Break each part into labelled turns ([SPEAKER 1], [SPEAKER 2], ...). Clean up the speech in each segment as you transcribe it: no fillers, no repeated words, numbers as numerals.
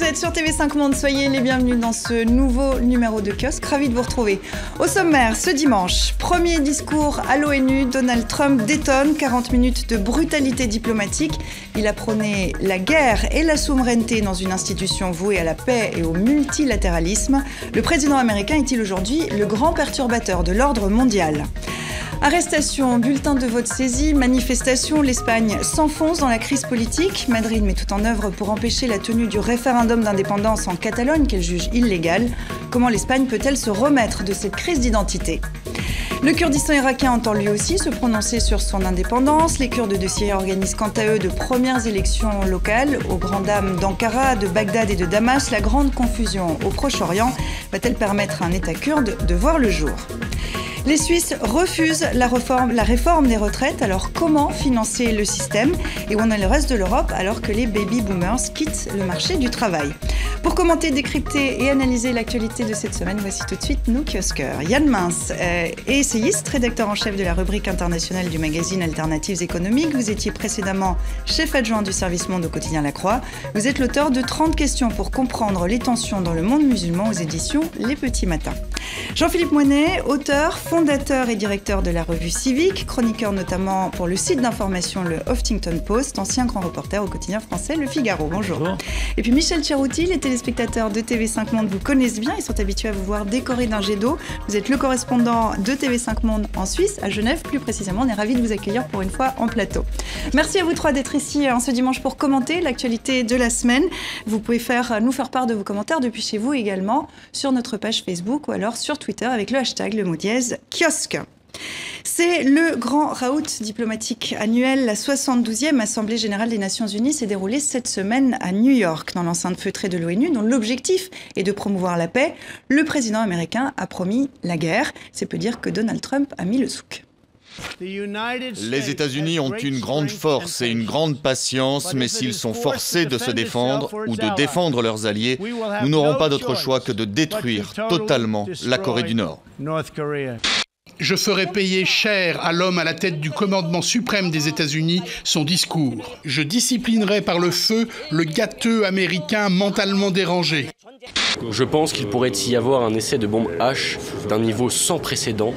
[SPEAKER 1] êtes sur TV5 Monde, soyez les bienvenus dans ce nouveau numéro de Kiosque. Ravi de vous retrouver. Au sommaire, ce dimanche, premier discours à l'ONU, Donald Trump détonne, 40 minutes de brutalité diplomatique. Il a prôné la guerre et la souveraineté dans une institution vouée à la paix et au multilatéralisme. Le président américain est-il aujourd'hui le grand perturbateur de l'ordre mondial ? Arrestation, bulletin de vote saisi, manifestation, l'Espagne s'enfonce dans la crise politique. Madrid met tout en œuvre pour empêcher la tenue du référendum d'indépendance en Catalogne qu'elle juge illégal. Comment l'Espagne peut-elle se remettre de cette crise d'identité ? Le Kurdistan irakien entend lui aussi se prononcer sur son indépendance. Les Kurdes de Syrie organisent quant à eux de premières élections locales. Aux grandes dames d'Ankara, de Bagdad et de Damas, la grande confusion au Proche-Orient va-t-elle permettre à un État kurde de voir le jour ? Les Suisses refusent la réforme des retraites. Alors comment financer le système ? Et où en est le reste de l'Europe alors que les baby-boomers quittent le marché du travail ? Pour commenter, décrypter et analyser l'actualité de cette semaine, voici tout de suite nos kiosqueurs. Yann Mince est essayiste, rédacteur en chef de la rubrique internationale du magazine Alternatives économiques. Vous étiez précédemment chef adjoint du service Monde au quotidien La Croix. Vous êtes l'auteur de 30 questions pour comprendre les tensions dans le monde musulman aux éditions Les Petits Matins. Jean-Philippe Moinet, auteur, fondateur et directeur de la revue Civique, chroniqueur notamment pour le site d'information le Huffington Post, ancien grand reporter au quotidien français Le Figaro. Bonjour. Et puis Michel Cherouti, les téléspectateurs de TV5 Monde vous connaissent bien, ils sont habitués à vous voir décorés d'un jet d'eau. Vous êtes le correspondant de TV5 Monde en Suisse, à Genève plus précisément. On est ravis de vous accueillir pour une fois en plateau. Merci à vous trois d'être ici ce dimanche pour commenter l'actualité de la semaine. Vous pouvez nous faire part de vos commentaires depuis chez vous également sur notre page Facebook ou alors sur Twitter avec le hashtag le mot dièse kiosque. C'est le grand raout diplomatique annuel. La 72e Assemblée générale des Nations Unies s'est déroulée cette semaine à New York, dans l'enceinte feutrée de l'ONU, dont l'objectif est de promouvoir la paix. Le président américain a promis la guerre. C'est peu dire que Donald Trump a mis le souk.
[SPEAKER 2] Les États-Unis ont une grande force et une grande patience, mais s'ils sont forcés de se défendre ou de défendre leurs alliés, nous n'aurons pas d'autre choix que de détruire totalement la Corée du Nord.
[SPEAKER 3] Je ferai payer cher à l'homme à la tête du commandement suprême des États-Unis son discours. Je disciplinerai par le feu le gâteux américain mentalement dérangé.
[SPEAKER 4] Je pense qu'il pourrait y avoir un essai de bombe H d'un niveau sans précédent,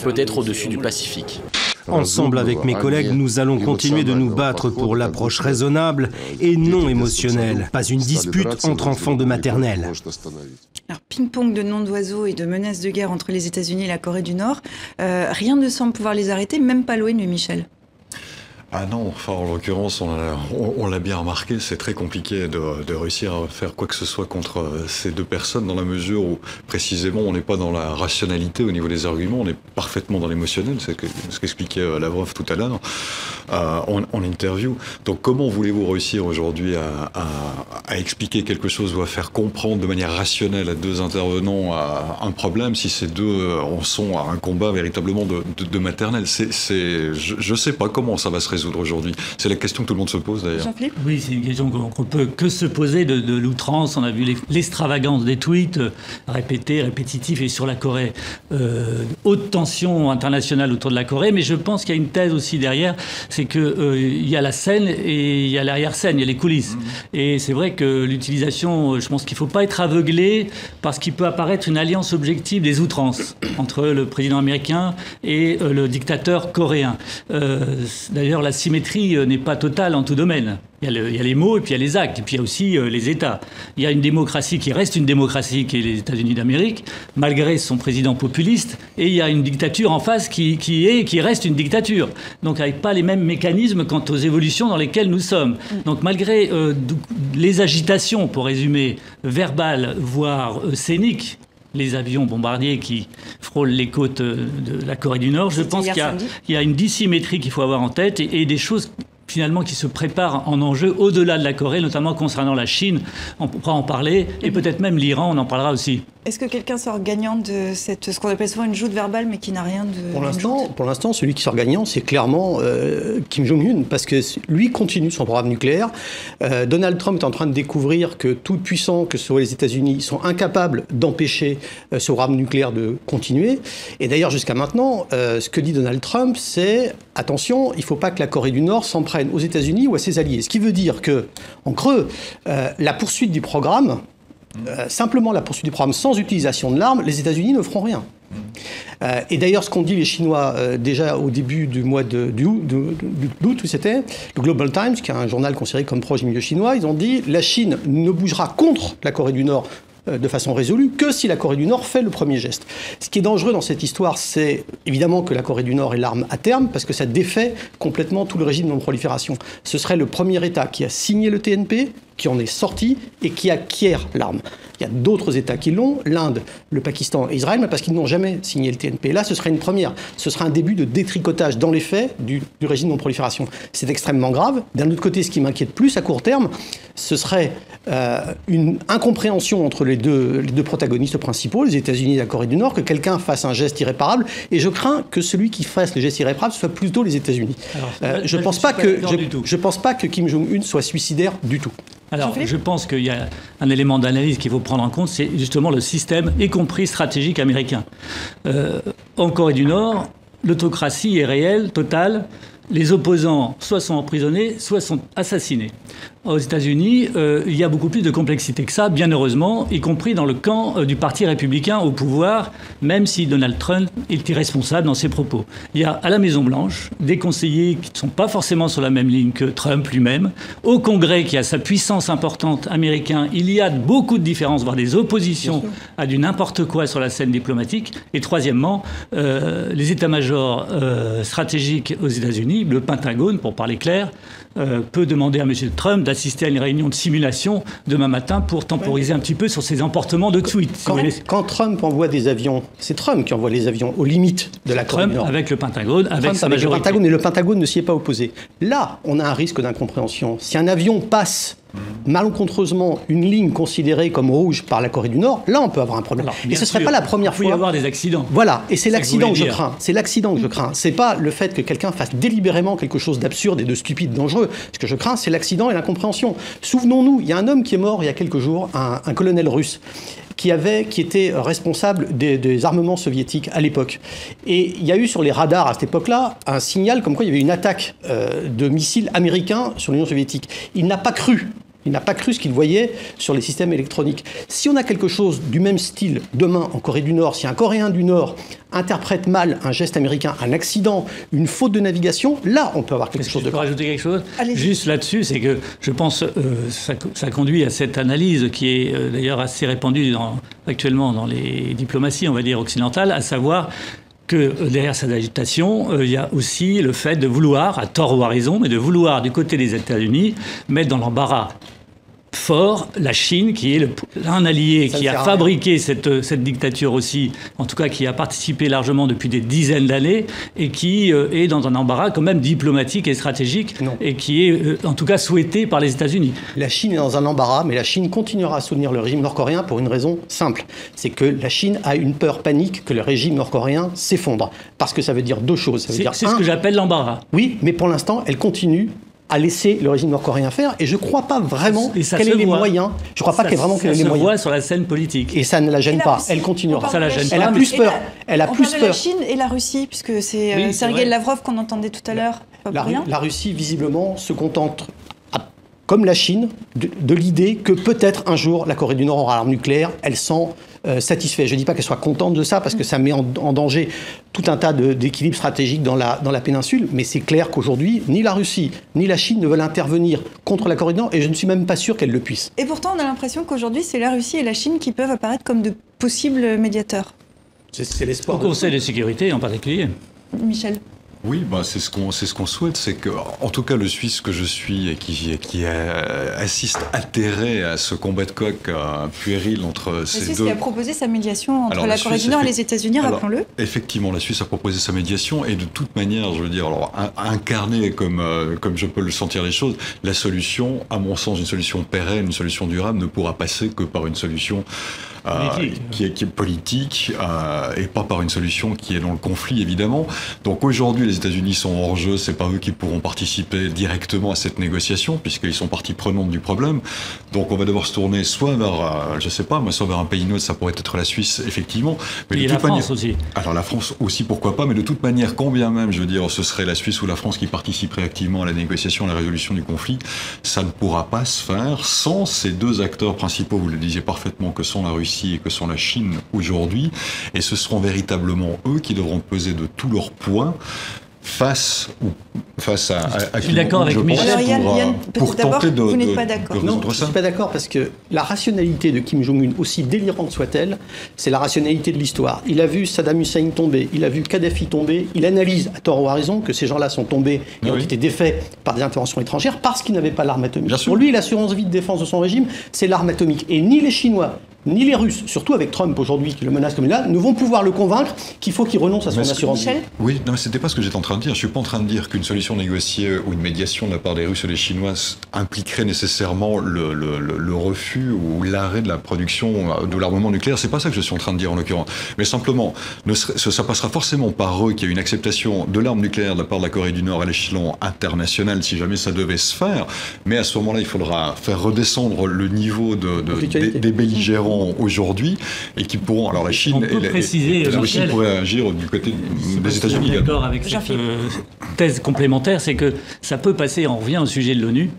[SPEAKER 4] peut-être au-dessus du Pacifique.
[SPEAKER 5] Ensemble avec mes collègues, nous allons continuer de nous battre pour l'approche raisonnable et non émotionnelle. Pas une dispute entre enfants de maternelle.
[SPEAKER 1] Alors, ping-pong de noms d'oiseaux et de menaces de guerre entre les États-Unis et la Corée du Nord. Rien ne semble pouvoir les arrêter, même pas l'ONU, Michel.
[SPEAKER 6] Ah non, enfin en l'occurrence, on l'a bien remarqué, c'est très compliqué de réussir à faire quoi que ce soit contre ces deux personnes dans la mesure où précisément on n'est pas dans la rationalité au niveau des arguments, on est parfaitement dans l'émotionnel, c'est ce qu'expliquait Lavrov tout à l'heure en interview. Donc comment voulez-vous réussir aujourd'hui à expliquer quelque chose ou à faire comprendre de manière rationnelle à deux intervenants un problème si ces deux en sont à un combat véritablement de maternelle. Je sais pas comment ça va se résoudre aujourd'hui. C'est la question que tout le monde se pose d'ailleurs.
[SPEAKER 1] Jean-Philippe ?
[SPEAKER 7] Oui, c'est une question qu'on peut que se poser de l'outrance. On a vu l'extravagance des tweets répétitifs et sur la Corée. Haute tension internationale autour de la Corée, mais je pense qu'il y a une thèse aussi derrière, c'est qu'il y a la scène et il y a l'arrière-scène, il y a les coulisses. Et c'est vrai que l'utilisation, je pense qu'il ne faut pas être aveuglé parce qu'il peut apparaître une alliance objective des outrances entre le président américain et le dictateur coréen. D'ailleurs, la symétrie n'est pas totale en tout domaine. Il y a les mots et puis il y a les actes et puis il y a aussi les États. Il y a une démocratie qui reste une démocratie qui est les États-Unis d'Amérique, malgré son président populiste, et il y a une dictature en face qui reste une dictature. Donc avec pas les mêmes mécanismes quant aux évolutions dans lesquelles nous sommes. Donc malgré les agitations, pour résumer, verbales, voire scéniques, les avions bombardiers qui frôlent les côtes de la Corée du Nord. Je pense qu'il y a une dissymétrie qu'il faut avoir en tête et des choses finalement qui se préparent en enjeu au-delà de la Corée, notamment concernant la Chine. On pourra en parler et peut-être même l'Iran, on en parlera aussi.
[SPEAKER 1] Est-ce que quelqu'un sort gagnant de ce qu'on appelle souvent une joute verbale, mais qui n'a rien de...
[SPEAKER 8] Pour l'instant, celui qui sort gagnant, c'est clairement Kim Jong-un, parce que lui continue son programme nucléaire. Donald Trump est en train de découvrir que tout puissant, que ce soit les États-Unis, sont incapables d'empêcher ce programme nucléaire de continuer. Et d'ailleurs, jusqu'à maintenant, ce que dit Donald Trump, c'est attention, il ne faut pas que la Corée du Nord s'en prenne aux États-Unis ou à ses alliés. Ce qui veut dire que, en creux, la poursuite du programme, simplement la poursuite du programme sans utilisation de l'arme, les États-Unis ne feront rien. Et d'ailleurs, ce qu'ont dit les Chinois déjà au début du mois d'août, où c'était le Global Times, qui est un journal considéré comme proche du milieu chinois, ils ont dit la Chine ne bougera contre la Corée du Nord de façon résolue que si la Corée du Nord fait le premier geste. Ce qui est dangereux dans cette histoire, c'est évidemment que la Corée du Nord ait l'arme à terme, parce que ça défait complètement tout le régime de non-prolifération. Ce serait le premier État qui a signé le TNP, qui en est sorti et qui acquiert l'arme. Il y a d'autres États qui l'ont, l'Inde, le Pakistan et Israël, mais parce qu'ils n'ont jamais signé le TNP. Là, ce serait une première. Ce serait un début de détricotage dans les faits du régime de non-prolifération. C'est extrêmement grave. D'un autre côté, ce qui m'inquiète plus à court terme, ce serait une incompréhension entre les deux protagonistes principaux, les États-Unis et la Corée du Nord, que quelqu'un fasse un geste irréparable. Et je crains que celui qui fasse le geste irréparable soit plutôt les États-Unis. Je ne pense pas que Kim Jong-un soit suicidaire du tout.
[SPEAKER 7] Alors, je pense qu'il y a un élément d'analyse qu'il faut prendre en compte, c'est justement le système, y compris stratégique américain. En Corée du Nord, l'autocratie est réelle, totale. Les opposants soit sont emprisonnés, soit sont assassinés. Aux États-Unis, il y a beaucoup plus de complexité que ça, bien heureusement, y compris dans le camp du Parti républicain au pouvoir, même si Donald Trump est irresponsable dans ses propos. Il y a à la Maison-Blanche des conseillers qui ne sont pas forcément sur la même ligne que Trump lui-même. Au Congrès, qui a sa puissance importante américain, il y a beaucoup de différences, voire des oppositions à du n'importe quoi sur la scène diplomatique. Et troisièmement, les états-majors stratégiques aux États-Unis, le Pentagone, pour parler clair, peut demander à M. Trump d'assister à une réunion de simulation demain matin pour temporiser un petit peu sur ses emportements de tweets.
[SPEAKER 8] Quand Trump envoie des avions, c'est Trump qui envoie les avions aux limites de la Corée du Nord.
[SPEAKER 7] Avec le Pentagone, avec sa majorité.
[SPEAKER 8] Le Pentagone, et le Pentagone ne s'y est pas opposé. Là, on a un risque d'incompréhension. Si un avion passe malencontreusement une ligne considérée comme rouge par la Corée du Nord, là on peut avoir un problème. Et ce ne serait pas la première fois.
[SPEAKER 7] Il peut y avoir des accidents.
[SPEAKER 8] Voilà, et c'est l'accident que je crains. C'est l'accident que je crains. C'est pas le fait que quelqu'un fasse délibérément quelque chose d'absurde et de stupide, dangereux. Ce que je crains, c'est l'accident et l'incompréhension. Souvenons-nous, il y a un homme qui est mort il y a quelques jours, un colonel russe, qui était responsable des armements soviétiques à l'époque. Et il y a eu sur les radars à cette époque-là un signal comme quoi il y avait une attaque de missiles américains sur l'Union soviétique. Il n'a pas cru. Il n'a pas cru ce qu'il voyait sur les systèmes électroniques. Si on a quelque chose du même style demain en Corée du Nord, si un Coréen du Nord interprète mal un geste américain, un accident, une faute de navigation, là on peut avoir quelque chose de grave.
[SPEAKER 7] Je peux rajouter quelque chose juste là-dessus, c'est que je pense ça conduit à cette analyse qui est d'ailleurs assez répandue actuellement dans les diplomaties, on va dire, occidentales, à savoir que derrière cette agitation, il y a aussi le fait de vouloir, à tort ou à raison, mais de vouloir du côté des États-Unis mettre dans l'embarras fort la Chine, qui est un allié qui a fabriqué cette dictature aussi, en tout cas qui a participé largement depuis des dizaines d'années, et qui est dans un embarras quand même diplomatique et stratégique, et qui est en tout cas souhaité par les États-Unis.
[SPEAKER 8] La Chine est dans un embarras, mais la Chine continuera à soutenir le régime nord-coréen pour une raison simple. C'est que la Chine a une peur panique que le régime nord-coréen s'effondre. Parce que ça veut dire deux choses.
[SPEAKER 7] C'est ce que j'appelle l'embarras.
[SPEAKER 8] Oui, mais pour l'instant, elle continue à laisser le régime nord-coréen faire, et je ne crois pas vraiment qu'elle ait les moyens. Je ne crois pas qu'elle ait vraiment qu'elle ait les moyens.
[SPEAKER 7] Ça se voit sur la scène politique.
[SPEAKER 8] Et ça ne la gêne pas. Elle continuera.
[SPEAKER 7] Ça la gêne pas.
[SPEAKER 8] Elle a plus peur. Elle a plus peur.
[SPEAKER 1] La Chine et la Russie, puisque c'est Sergueï Lavrov qu'on entendait tout à l'heure.
[SPEAKER 8] La Russie, visiblement, se contente, comme la Chine, de l'idée que peut-être un jour la Corée du Nord aura l'arme nucléaire. Elle s'en satisfait. Je ne dis pas qu'elle soit contente de ça, parce que ça met en danger tout un tas d'équilibres stratégiques dans la péninsule, mais c'est clair qu'aujourd'hui, ni la Russie, ni la Chine ne veulent intervenir contre la Corée du Nord, et je ne suis même pas sûr qu'elles le puissent.
[SPEAKER 1] Et pourtant, on a l'impression qu'aujourd'hui, c'est la Russie et la Chine qui peuvent apparaître comme de possibles médiateurs.
[SPEAKER 8] C'est l'espoir.
[SPEAKER 7] Au Conseil de sécurité en particulier.
[SPEAKER 1] Michel.
[SPEAKER 6] Oui, c'est ce qu'on souhaite, c'est que, en tout cas, le Suisse que je suis et qui assiste atterré à ce combat de coq puéril entre ces deux.
[SPEAKER 1] La Suisse qui a proposé sa médiation entre la Corée du Nord et les États-Unis, rappelons-le.
[SPEAKER 6] Effectivement, la Suisse a proposé sa médiation, et de toute manière, je veux dire, alors incarner comme je peux le sentir les choses, la solution, à mon sens, une solution pérenne, une solution durable, ne pourra passer que par une solution qui est politique et pas par une solution qui est dans le conflit, évidemment. Donc aujourd'hui, les États-Unis sont hors jeu, c'est pas eux qui pourront participer directement à cette négociation, puisqu'ils sont partie prenante du problème. Donc on va devoir se tourner soit vers, je sais pas, soit vers un pays neutre, ça pourrait être la Suisse, effectivement. Mais
[SPEAKER 7] et la France aussi.
[SPEAKER 6] Alors la France aussi, pourquoi pas, mais de toute manière, quand bien même, je veux dire, ce serait la Suisse ou la France qui participerait activement à la négociation, à la résolution du conflit, ça ne pourra pas se faire sans ces deux acteurs principaux, vous le disiez parfaitement, que sont la Russie et que sont la Chine aujourd'hui, et ce seront véritablement eux qui devront peser de tout leur poids face à
[SPEAKER 7] je suis d'accord avec Michel.
[SPEAKER 1] Alors Yann,
[SPEAKER 6] pour
[SPEAKER 1] d'abord,
[SPEAKER 6] tenter
[SPEAKER 1] vous n'êtes pas d'accord.
[SPEAKER 8] Non, je ne suis pas d'accord parce que la rationalité de Kim Jong-un, aussi délirante soit-elle, c'est la rationalité de l'histoire. Il a vu Saddam Hussein tomber, il a vu Kadhafi tomber, il analyse, à tort ou à raison, que ces gens-là sont tombés et ont été défaits par des interventions étrangères parce qu'ils n'avaient pas l'arme atomique. Pour lui, l'assurance vie de défense de son régime, c'est l'arme atomique. Et ni les Chinois, ni les Russes, surtout avec Trump aujourd'hui qui le menace comme là, ne vont pouvoir le convaincre qu'il faut qu'il renonce à son assurance vie.
[SPEAKER 6] Oui, non, mais c'était pas ce que j'étais en train de dire. Je suis pas en train de dire qu'une solution négociée ou une médiation de la part des Russes ou des Chinois impliquerait nécessairement le refus ou l'arrêt de la production de l'armement nucléaire. C'est pas ça que je suis en train de dire en l'occurrence. Mais simplement, ça passera forcément par eux qu'il y a une acceptation de l'arme nucléaire de la part de la Corée du Nord à l'échelon international si jamais ça devait se faire. Mais à ce moment-là, il faudra faire redescendre le niveau des belligérants aujourd'hui et qui pourront. Alors la Chine
[SPEAKER 7] et
[SPEAKER 6] la Russie pourraient agir du côté des États-Unis.
[SPEAKER 7] Je suis d'accord avec cette thèse complémentaire, c'est que ça peut passer, on revient au sujet de l'ONU,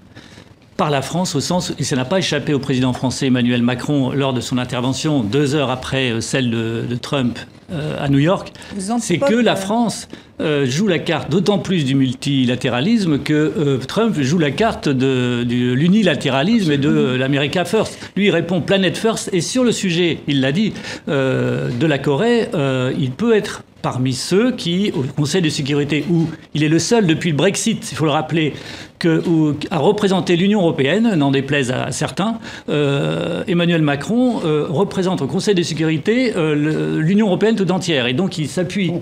[SPEAKER 7] par la France au sens, et ça n'a pas échappé au président français Emmanuel Macron lors de son intervention 2 heures après celle de Trump à New York, c'est que la France joue la carte d'autant plus du multilatéralisme que Trump joue la carte de l'unilatéralisme et de l'America First. Lui, il répond Planet First, et sur le sujet, il l'a dit, de la Corée, il peut être parmi ceux qui, au Conseil de sécurité, où il est le seul depuis le Brexit, il faut le rappeler, à représenter l'Union européenne, n'en déplaise à certains, Emmanuel Macron représente au Conseil de sécurité l'Union européenne tout entière. Et donc il s'appuie.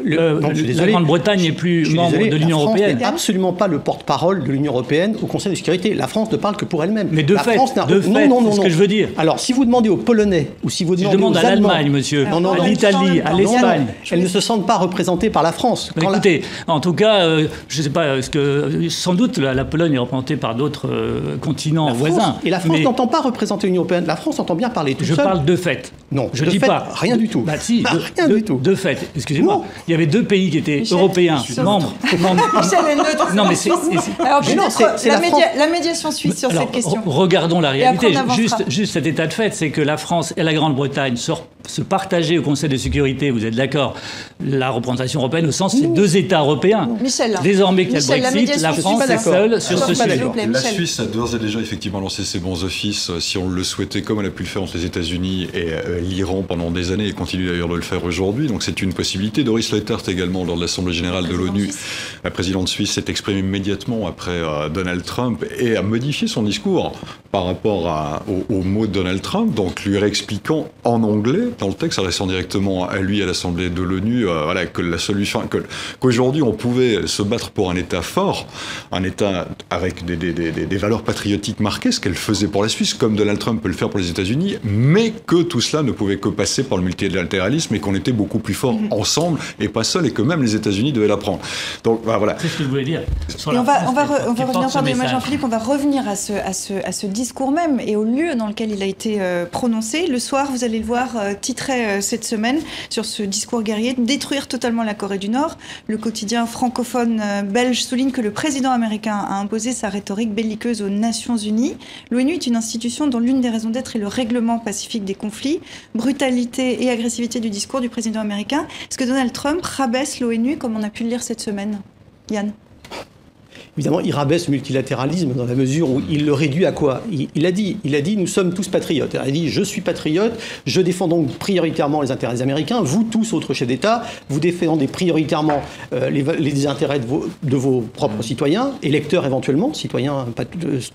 [SPEAKER 7] La Grande-Bretagne n'est plus membre de l'Union européenne.
[SPEAKER 8] La France n'est absolument pas le porte-parole de l'Union européenne au Conseil de sécurité. La France ne parle que pour elle-même.
[SPEAKER 7] Mais de fait, c'est ce que je veux dire.
[SPEAKER 8] Alors si vous demandez aux Polonais ou si vous demandez
[SPEAKER 7] je demande
[SPEAKER 8] aux
[SPEAKER 7] à l'Allemagne, monsieur, à l'Italie, à l'Espagne,
[SPEAKER 8] elles ne se sentent pas représentées par la France.
[SPEAKER 7] Écoutez, en tout cas, je ne sais pas, sans doute la Pologne est représentée par d'autres continents voisins.
[SPEAKER 8] Et la France n'entend pas représenter l'Union européenne. La France entend bien parler toute seule.
[SPEAKER 7] Je parle de fait.
[SPEAKER 8] Non,
[SPEAKER 7] je ne dis pas.
[SPEAKER 8] Rien du tout.
[SPEAKER 7] Bah si,
[SPEAKER 8] rien du tout.
[SPEAKER 7] De fait. Excusez-moi. Il y avait 2 pays qui étaient européens, membres.
[SPEAKER 1] Michel est neutre.
[SPEAKER 7] Non, mais
[SPEAKER 1] c'est la médiation suisse sur cette question.
[SPEAKER 7] Regardons la réalité. Juste cet état de fait, c'est que la France et la Grande-Bretagne se partageaient au Conseil de sécurité, vous êtes d'accord, la représentation européenne au sens c'est 2 États européens.
[SPEAKER 1] Michel,
[SPEAKER 7] désormais qu'il y a le Brexit, la France est seule sur ce sujet.
[SPEAKER 6] La Suisse a d'ores et déjà effectivement lancé ses bons offices, si on le souhaitait, comme elle a pu le faire entre les États-Unis et l'Iran pendant des années, et continue d'ailleurs de le faire aujourd'hui. Donc c'est une possibilité. Doris Lettert également, lors de l'Assemblée générale de l'ONU, la présidente suisse s'est exprimée immédiatement après Donald Trump et a modifié son discours par rapport aux mots de Donald Trump, donc lui réexpliquant en anglais, dans le texte, adressant directement à lui, à l'Assemblée de l'ONU, que la solution, qu'aujourd'hui on pouvait se battre pour un État fort, un État avec des valeurs patriotiques marquées, ce qu'elle faisait pour la Suisse, comme Donald Trump peut le faire pour les États-Unis, mais que tout cela ne pouvait que passer par le multilatéralisme et qu'on était beaucoup plus forts ensemble et pas seuls, et que même les États-Unis devaient l'apprendre. Donc voilà.
[SPEAKER 7] C'est ce que je voulais dire.
[SPEAKER 1] Et on va revenir, pardonnez-moi Jean-Philippe, on va revenir à ce discours même et au lieu dans lequel il a été prononcé. Le soir, vous allez le voir, titré cette semaine sur ce discours guerrier, détruire totalement la Corée du Nord. Le quotidien francophone belge souligne que le président américain a imposé sa rhétorique belliqueuse aux Nations Unies. L'ONU est une institution dont l'une des raisons d'être est le règlement pacifique des conflits. Brutalité et agressivité du discours du président américain. Est-ce que Donald Trump rabaisse l'ONU comme on a pu le lire cette semaine? Yann?
[SPEAKER 8] Évidemment, il rabaisse le multilatéralisme dans la mesure où il le réduit à quoi ? Il a dit, nous sommes tous patriotes. Il a dit, je suis patriote, je défends donc prioritairement les intérêts américains. Vous tous, autres chefs d'État, vous défendez prioritairement les intérêts de vos propres citoyens, électeurs éventuellement, citoyens pas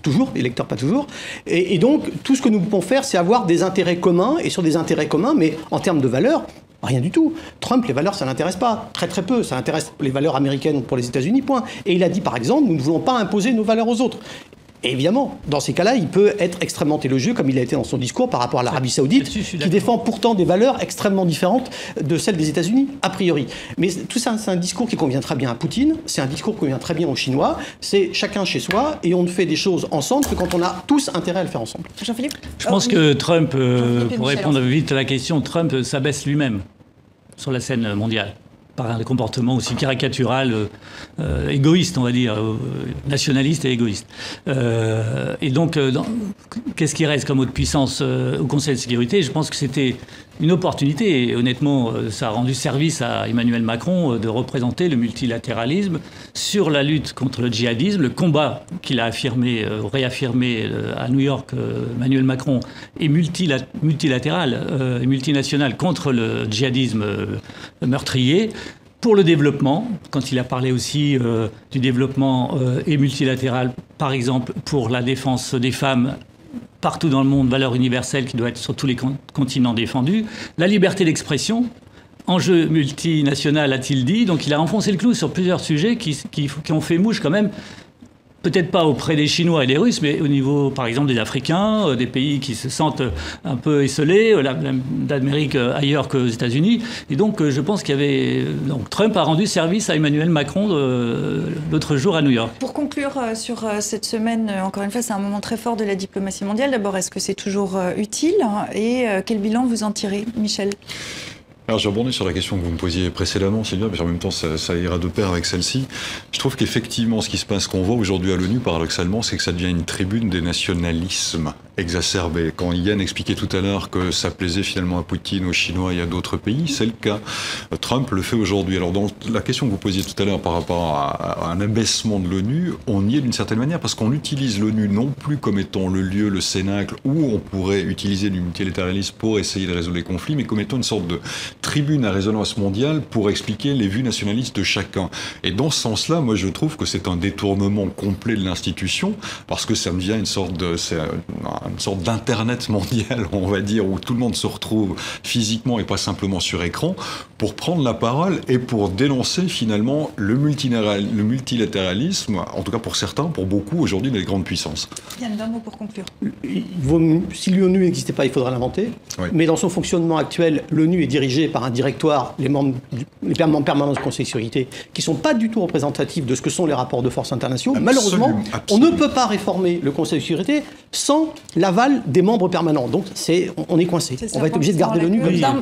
[SPEAKER 8] toujours, électeurs pas toujours. Et donc, tout ce que nous pouvons faire, c'est avoir des intérêts communs, et sur des intérêts communs, mais en termes de valeurs, rien du tout. Trump, les valeurs, ça l'intéresse pas. Très très peu. Ça intéresse les valeurs américaines pour les États-Unis, point. Et il a dit, par exemple, nous ne voulons pas imposer nos valeurs aux autres. Et évidemment, dans ces cas-là, il peut être extrêmement élogieux, comme il a été dans son discours par rapport à l'Arabie Saoudite, qui défend pourtant des valeurs extrêmement différentes de celles des États-Unis, a priori. Mais tout ça, c'est un discours qui convient très bien à Poutine, c'est un discours qui convient très bien aux Chinois, c'est chacun chez soi, et on ne fait des choses ensemble que quand on a tous intérêt à le faire ensemble.
[SPEAKER 1] Jean-Philippe ?
[SPEAKER 7] Je pense que Trump, pour répondre vite à la question, Trump s'abaisse lui-même sur la scène mondiale, par un comportement aussi caricatural, égoïste, on va dire, nationaliste et égoïste. Et donc, qu'est-ce qui reste comme autre puissance au Conseil de sécurité ? Je pense que c'était une opportunité, et honnêtement, ça a rendu service à Emmanuel Macron de représenter le multilatéralisme sur la lutte contre le djihadisme, le combat qu'il a réaffirmé à New York, Emmanuel Macron, est multilatéral et multinational contre le djihadisme meurtrier. Pour le développement, quand il a parlé aussi du développement et multilatéral, par exemple pour la défense des femmes partout dans le monde, valeur universelle qui doit être sur tous les continents défendue, la liberté d'expression, enjeu multinational a-t-il dit, donc il a enfoncé le clou sur plusieurs sujets qui ont fait mouche quand même. Peut-être pas auprès des Chinois et des Russes, mais au niveau, par exemple, des Africains, des pays qui se sentent un peu esselés, d'Amérique ailleurs qu'aux États-Unis. Et donc, je pense qu'il y avait... Donc, Trump a rendu service à Emmanuel Macron l'autre jour à New York.
[SPEAKER 1] Pour conclure sur cette semaine, encore une fois, c'est un moment très fort de la diplomatie mondiale. D'abord, est-ce que c'est toujours utile ? Et quel bilan vous en tirez, Michel ?
[SPEAKER 6] Alors, je rebondis sur la question que vous me posiez précédemment, Sylvia, mais en même temps, ça ira de pair avec celle-ci. Je trouve qu'effectivement, ce qui se passe, qu'on voit aujourd'hui à l'ONU, paradoxalement, c'est que ça devient une tribune des nationalismes exacerbés. Quand Yann expliquait tout à l'heure que ça plaisait finalement à Poutine, aux Chinois et à d'autres pays, c'est le cas. Trump le fait aujourd'hui. Alors, dans la question que vous posiez tout à l'heure par rapport à un abaissement de l'ONU, on y est d'une certaine manière parce qu'on utilise l'ONU non plus comme étant le lieu, le cénacle où on pourrait utiliser du multilatéralisme pour essayer de résoudre les conflits, mais comme étant une sorte de tribune à résonance mondiale pour expliquer les vues nationalistes de chacun. Et dans ce sens-là, moi je trouve que c'est un détournement complet de l'institution, parce que ça devient une sorte d'internet mondial, on va dire, où tout le monde se retrouve physiquement et pas simplement sur écran, pour prendre la parole et pour dénoncer finalement le multilatéralisme, en tout cas pour certains, pour beaucoup aujourd'hui des grandes puissances.
[SPEAKER 1] Yann, d'un mot pour conclure.
[SPEAKER 8] Si l'ONU n'existait pas, il faudra l'inventer. Oui. Mais dans son fonctionnement actuel, l'ONU est dirigée par un directoire, les membres permanents du Conseil de sécurité, qui ne sont pas du tout représentatifs de ce que sont les rapports de force internationaux. Malheureusement, on ne peut pas réformer le Conseil de sécurité sans l'aval des membres permanents. Donc on est coincé. On va être obligé de garder l'ONU comme ça.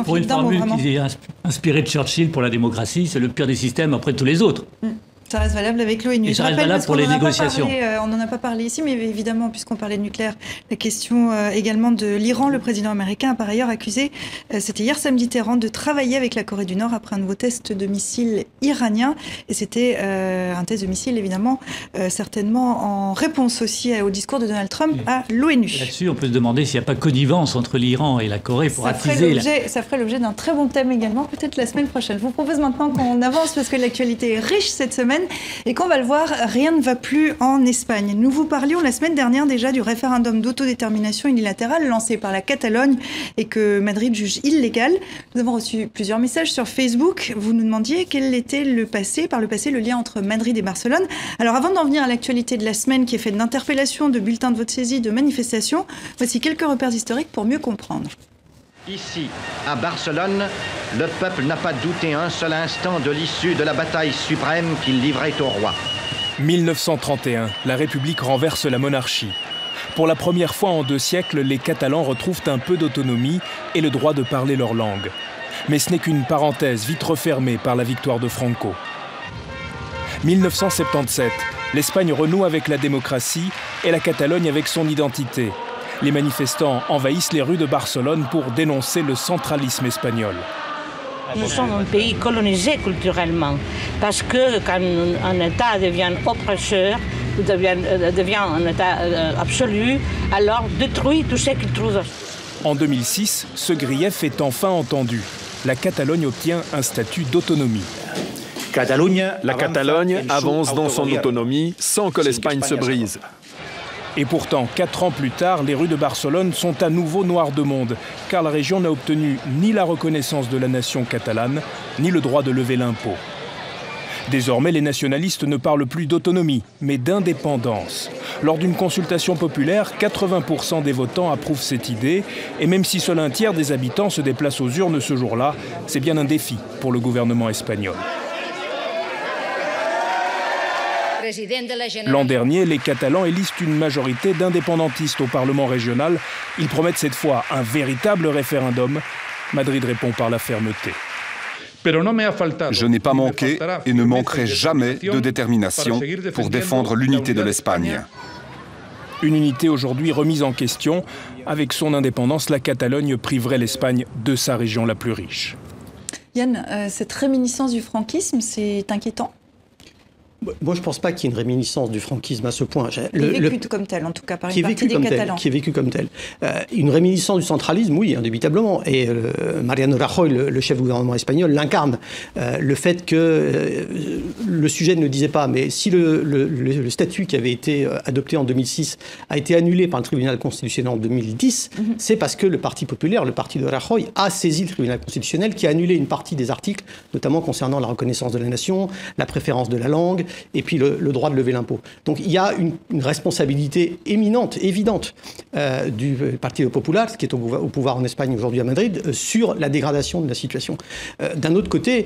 [SPEAKER 7] Pour une formule qui est inspirée de Churchill pour la démocratie, c'est le pire des systèmes après tous les autres.
[SPEAKER 1] Ça reste valable avec l'ONU.
[SPEAKER 7] Et ça reste valable pour les négociations.
[SPEAKER 1] On n'en a pas parlé ici, mais évidemment, puisqu'on parlait de nucléaire, la question également de l'Iran. Le président américain a par ailleurs accusé, c'était hier samedi Téhéran, de travailler avec la Corée du Nord après un nouveau test de missile iranien. Et c'était un test de missile, évidemment, certainement en réponse aussi au discours de Donald Trump à l'ONU.
[SPEAKER 7] Là-dessus, on peut se demander s'il n'y a pas connivence entre l'Iran et la Corée pour attiser...
[SPEAKER 1] Ça ferait l'objet d'un très bon thème également, peut-être la semaine prochaine. Je vous propose maintenant qu'on avance, parce que l'actualité est riche cette semaine. Et qu'on va le voir, rien ne va plus en Espagne. Nous vous parlions la semaine dernière déjà du référendum d'autodétermination unilatérale lancé par la Catalogne et que Madrid juge illégal. Nous avons reçu plusieurs messages sur Facebook. Vous nous demandiez quel était par le passé, le lien entre Madrid et Barcelone. Alors avant d'en venir à l'actualité de la semaine qui est faite d'interpellations, de bulletins de vote saisis, de manifestations, voici quelques repères historiques pour mieux comprendre.
[SPEAKER 9] Ici, à Barcelone, le peuple n'a pas douté un seul instant de l'issue de la bataille suprême qu'il livrait au roi.
[SPEAKER 10] 1931, la République renverse la monarchie. Pour la première fois en 2 siècles, les Catalans retrouvent un peu d'autonomie et le droit de parler leur langue. Mais ce n'est qu'une parenthèse vite refermée par la victoire de Franco. 1977, l'Espagne renoue avec la démocratie et la Catalogne avec son identité. Les manifestants envahissent les rues de Barcelone pour dénoncer le centralisme espagnol.
[SPEAKER 11] Nous sommes un pays colonisé culturellement, parce que quand un État devient oppresseur, devient un État absolu, alors détruit tout ce qu'il trouve.
[SPEAKER 10] En 2006, ce grief est enfin entendu. La Catalogne obtient un statut d'autonomie.
[SPEAKER 12] La Catalogne avance dans son autonomie sans que l'Espagne se brise.
[SPEAKER 10] Et pourtant, 4 ans plus tard, les rues de Barcelone sont à nouveau noires de monde, car la région n'a obtenu ni la reconnaissance de la nation catalane, ni le droit de lever l'impôt. Désormais, les nationalistes ne parlent plus d'autonomie, mais d'indépendance. Lors d'une consultation populaire, 80% des votants approuvent cette idée, et même si seul un tiers des habitants se déplacent aux urnes ce jour-là, c'est bien un défi pour le gouvernement espagnol. L'an dernier, les Catalans élisent une majorité d'indépendantistes au Parlement régional. Ils promettent cette fois un véritable référendum. Madrid répond par la fermeté.
[SPEAKER 13] Je n'ai pas manqué et ne manquerai jamais de détermination pour défendre l'unité de l'Espagne.
[SPEAKER 10] Une unité aujourd'hui remise en question. Avec son indépendance, la Catalogne priverait l'Espagne de sa région la plus riche.
[SPEAKER 1] Yann, cette réminiscence du franquisme, c'est inquiétant ?
[SPEAKER 8] Moi, je ne pense pas qu'il y ait une réminiscence du franquisme à ce point.
[SPEAKER 1] Qui est vécu comme tel, en tout cas, par une partie des Catalans.
[SPEAKER 8] Qui est vécu comme tel. Une réminiscence du centralisme, oui, indébitablement. Et Mariano Rajoy, le chef du gouvernement espagnol, l'incarne. Le fait que le sujet ne le disait pas, mais si le statut qui avait été adopté en 2006 a été annulé par le tribunal constitutionnel en 2010, c'est parce que le Parti populaire, le parti de Rajoy, a saisi le tribunal constitutionnel qui a annulé une partie des articles, notamment concernant la reconnaissance de la nation, la préférence de la langue, et puis le droit de lever l'impôt. Donc il y a une responsabilité éminente, évidente du Parti Popular, qui est au pouvoir en Espagne aujourd'hui à Madrid, sur la dégradation de la situation. D'un autre côté,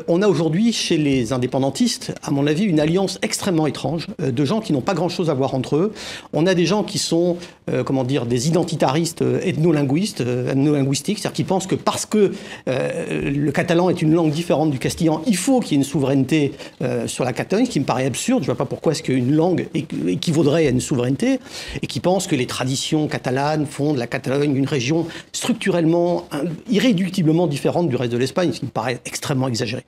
[SPEAKER 8] on a aujourd'hui chez les indépendantistes, à mon avis, une alliance extrêmement étrange de gens qui n'ont pas grand-chose à voir entre eux. On a des gens qui sont, des identitaristes ethno-linguistiques, c'est-à-dire qui pensent que parce que le catalan est une langue différente du castillan, il faut qu'il y ait une souveraineté sur la Catalogne, qui me paraît absurde. Je ne vois pas pourquoi est-ce qu'une langue équivaudrait à une souveraineté, et qui pense que les traditions catalanes font de la Catalogne une région structurellement, irréductiblement différente du reste de l'Espagne, ce qui me paraît extrêmement exagéré.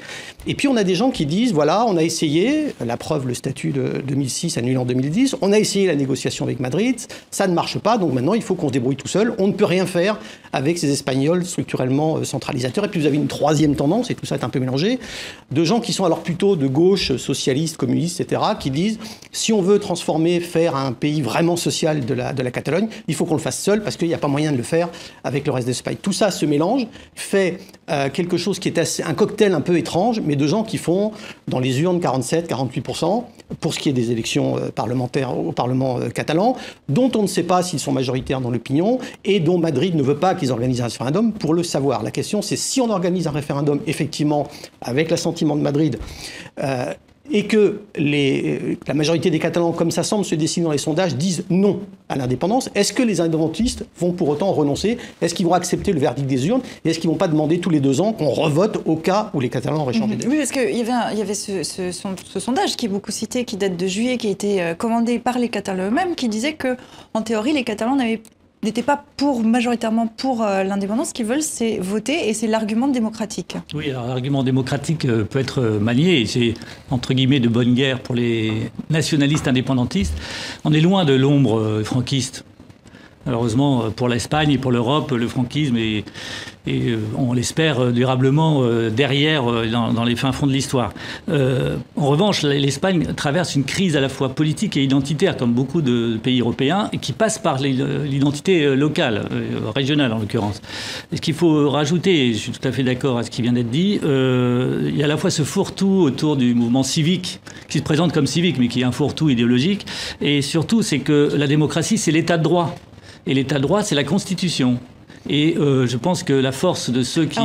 [SPEAKER 8] Et puis on a des gens qui disent, voilà, on a essayé, la preuve, le statut de 2006 annulé en 2010, on a essayé la négociation avec Madrid, ça ne marche pas, donc maintenant il faut qu'on se débrouille tout seul, on ne peut rien faire avec ces Espagnols structurellement centralisateurs. Et puis vous avez une troisième tendance, et tout ça est un peu mélangé, de gens qui sont alors plutôt de gauche, socialistes, communistes, etc., qui disent si on veut transformer, faire un pays vraiment social de la Catalogne, il faut qu'on le fasse seul parce qu'il n'y a pas moyen de le faire avec le reste de l'Espagne. Tout ça se mélange, fait quelque chose qui est un cocktail un peu étrange, mais de gens qui font dans les urnes 47-48% pour ce qui est des élections parlementaires au Parlement catalan, dont on ne sait pas s'ils sont majoritaires dans l'opinion et dont Madrid ne veut pas qu'ils organisent un référendum pour le savoir. La question, c'est si on organise un référendum, effectivement, avec l'assentiment de Madrid, et que la majorité des Catalans, comme ça semble se dessiner dans les sondages, disent non à l'indépendance, est-ce que les indépendantistes vont pour autant renoncer? Est-ce qu'ils vont accepter le verdict des urnes? Et est-ce qu'ils ne vont pas demander tous les 2 ans qu'on revote au cas où les Catalans auraient changé d'avis?
[SPEAKER 1] Oui, parce qu'il y avait ce sondage qui est beaucoup cité, qui date de juillet, qui a été commandé par les Catalans eux-mêmes, qui disait que, en théorie, les Catalans n'étaient pas majoritairement pour l'indépendance. Ce qu'ils veulent, c'est voter, et c'est l'argument démocratique.
[SPEAKER 7] Oui, alors l'argument démocratique peut être manié, et c'est entre guillemets de bonne guerre pour les nationalistes indépendantistes. On est loin de l'ombre franquiste. Malheureusement, pour l'Espagne et pour l'Europe, le franquisme est on l'espère, durablement derrière dans les fins fonds de l'histoire. En revanche, l'Espagne traverse une crise à la fois politique et identitaire, comme beaucoup de pays européens, et qui passe par l'identité locale, régionale en l'occurrence. Et ce qu'il faut rajouter, et je suis tout à fait d'accord avec ce qui vient d'être dit, il y a à la fois ce fourre-tout autour du mouvement civique, qui se présente comme civique, mais qui est un fourre-tout idéologique, et surtout, c'est que la démocratie, c'est l'état de droit. Et l'état de droit, c'est la Constitution. Et je pense que la force de ceux qui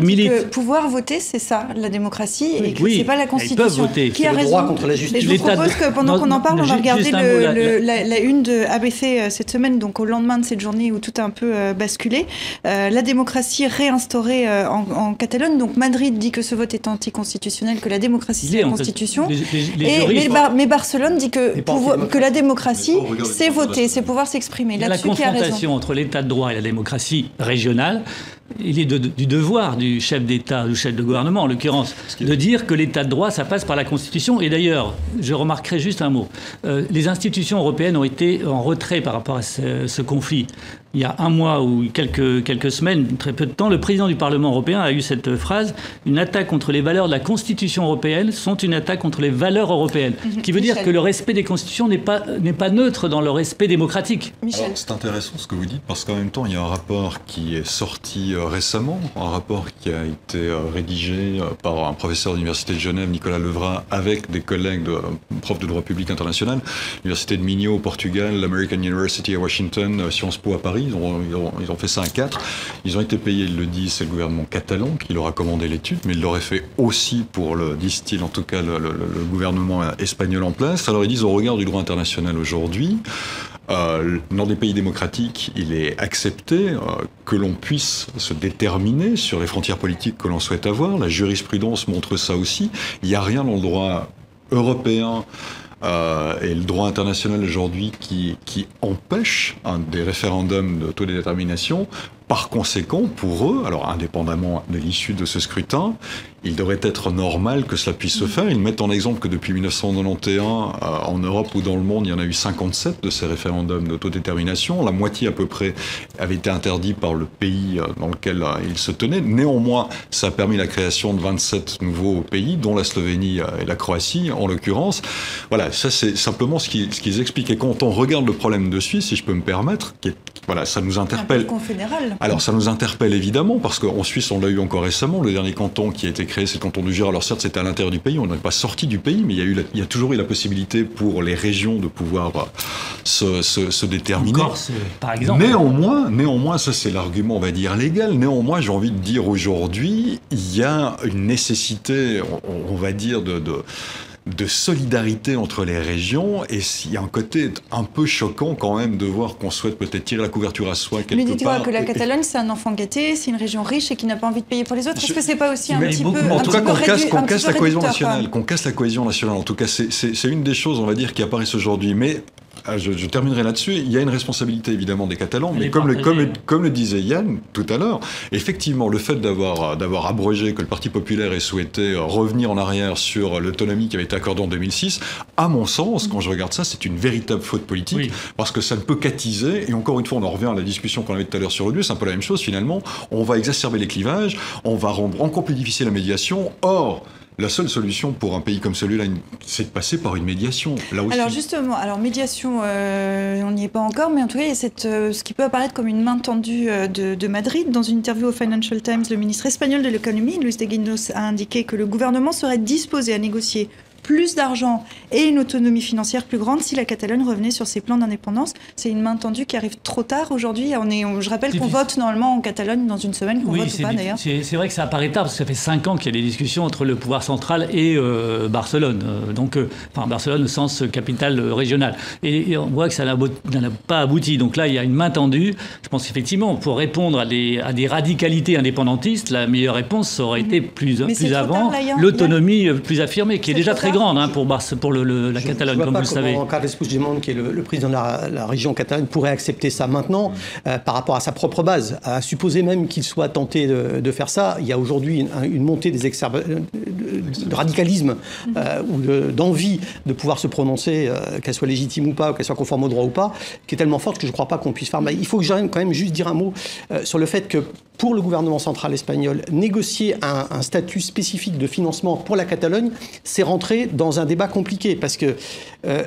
[SPEAKER 7] militent...
[SPEAKER 1] Que pouvoir voter, c'est ça, la démocratie, et que c'est pas la Constitution.
[SPEAKER 7] Ils peuvent voter.
[SPEAKER 1] Qui a raison?
[SPEAKER 8] Droit contre la justice.
[SPEAKER 1] Et je vous propose que pendant qu'on en parle, on va regarder la une de ABC cette semaine, donc au lendemain de cette journée où tout a un peu basculé. La démocratie réinstaurée en Catalogne. Donc Madrid dit que ce vote est anticonstitutionnel, que la démocratie c'est la Constitution. Mais Barcelone dit que la démocratie, c'est voter, c'est pouvoir s'exprimer. Là-dessus, qui a raison?
[SPEAKER 7] La confrontation entre l'état de droit et la démocratie régionale, il est du devoir du chef d'État, du chef de gouvernement en l'occurrence, de dire que l'état de droit, ça passe par la Constitution. Et d'ailleurs, je remarquerai juste un mot. Les institutions européennes ont été en retrait par rapport à ce conflit. Il y a un mois ou quelques semaines, très peu de temps, le président du Parlement européen a eu cette phrase « Une attaque contre les valeurs de la Constitution européenne sont une attaque contre les valeurs européennes », qui veut dire que le respect des constitutions n'est pas neutre dans le respect démocratique.
[SPEAKER 6] Alors, c'est intéressant ce que vous dites, parce qu'en même temps, il y a un rapport qui est sorti récemment, un rapport qui a été rédigé par un professeur de l'Université de Genève, Nicolas Levrat, avec des collègues profs de droit public international, l'Université de Minho au Portugal, l'American University à Washington, Sciences Po à Paris, ils ont fait ça à 4. Ils ont été payés, ils le disent, c'est le gouvernement catalan qui leur a commandé l'étude, mais il l'aurait fait aussi pour, disent-ils en tout cas, le gouvernement espagnol en place. Alors ils disent, au regard du droit international aujourd'hui, dans des pays démocratiques, il est accepté que l'on puisse se déterminer sur les frontières politiques que l'on souhaite avoir. La jurisprudence montre ça aussi. Il n'y a rien dans le droit européen et le droit international aujourd'hui qui empêche des référendums d'autodétermination. Par conséquent, pour eux, alors indépendamment de l'issue de ce scrutin, il devrait être normal que cela puisse se faire. Ils mettent en exemple que depuis 1991, en Europe ou dans le monde, il y en a eu 57 de ces référendums d'autodétermination. La moitié à peu près avait été interdit par le pays dans lequel ils se tenaient. Néanmoins, ça a permis la création de 27 nouveaux pays, dont la Slovénie et la Croatie, en l'occurrence. Voilà, ça c'est simplement ce qu'ils expliquent. Et quand on regarde le problème de Suisse, si je peux me permettre, voilà, ça nous interpelle.
[SPEAKER 1] Un peu confédéral.
[SPEAKER 6] Alors ça nous interpelle évidemment, parce qu'en Suisse, on l'a eu encore récemment, le dernier canton qui a été créé, c'est le canton du Jura. Alors certes, c'était à l'intérieur du pays, on n'est pas sorti du pays, mais il y a toujours eu la possibilité pour les régions de pouvoir se déterminer.
[SPEAKER 7] En Corse, par exemple.
[SPEAKER 6] Néanmoins, ça c'est l'argument, on va dire, légal. Néanmoins, j'ai envie de dire aujourd'hui, il y a une nécessité, on va dire, de solidarité entre les régions, et il y a un côté un peu choquant quand même de voir qu'on souhaite peut-être tirer la couverture à soi quelque part.
[SPEAKER 1] Mais dites-moi que la Catalogne, c'est un enfant gâté, c'est une région riche et qui n'a pas envie de payer pour les autres. Est-ce que c'est pas aussi un petit peu...
[SPEAKER 6] En tout cas, qu'on casse la cohésion nationale. Qu'on casse la cohésion nationale. En tout cas, c'est une des choses, on va dire, qui apparaissent aujourd'hui. Mais je terminerai là-dessus. Il y a une responsabilité évidemment des Catalans, mais comme le disait Yann tout à l'heure, effectivement, le fait d'avoir abrogé, que le Parti populaire ait souhaité revenir en arrière sur l'autonomie qui avait été accordée en 2006, à mon sens, quand je regarde ça, c'est une véritable faute politique, parce que ça ne peut qu'attiser, et encore une fois, on en revient à la discussion qu'on avait tout à l'heure sur le lieu, c'est un peu la même chose finalement, on va exacerber les clivages, on va rendre encore plus difficile la médiation. Or, la seule solution pour un pays comme celui-là, c'est de passer par une médiation. Là aussi.
[SPEAKER 1] Alors justement, médiation, on n'y est pas encore, mais en tout cas, il y a ce qui peut apparaître comme une main tendue de Madrid. Dans une interview au Financial Times, le ministre espagnol de l'économie, Luis de Guindos, a indiqué que le gouvernement serait disposé à négocier plus d'argent et une autonomie financière plus grande si la Catalogne revenait sur ses plans d'indépendance. C'est une main tendue qui arrive trop tard aujourd'hui. Je rappelle qu'on vote normalement en Catalogne dans une semaine, qu'on vote ou pas d'ailleurs.
[SPEAKER 7] C'est vrai que ça apparaît tard, parce que ça fait 5 ans qu'il y a des discussions entre le pouvoir central et Barcelone. Barcelone au sens capitale régionale. Et on voit que ça n'a pas abouti. Donc là, il y a une main tendue. Je pense qu'effectivement, pour répondre à des radicalités indépendantistes, la meilleure réponse, ça aurait été plus avant, l'autonomie plus affirmée, qui est déjà très grande pour la Catalogne, comme vous le savez.
[SPEAKER 8] Carles Puigdemont, qui est le président de la région catalane, pourrait accepter ça maintenant par rapport à sa propre base. À supposer même qu'il soit tenté de faire ça, il y a aujourd'hui une montée de radicalisme ou d'envie de pouvoir se prononcer, qu'elle soit légitime ou pas, qu'elle soit conforme au droit ou pas, qui est tellement forte que je ne crois pas qu'on puisse faire. Mais il faut que j'aille quand même juste dire un mot sur le fait que pour le gouvernement central espagnol, négocier un statut spécifique de financement pour la Catalogne, c'est rentrer dans un débat compliqué, parce que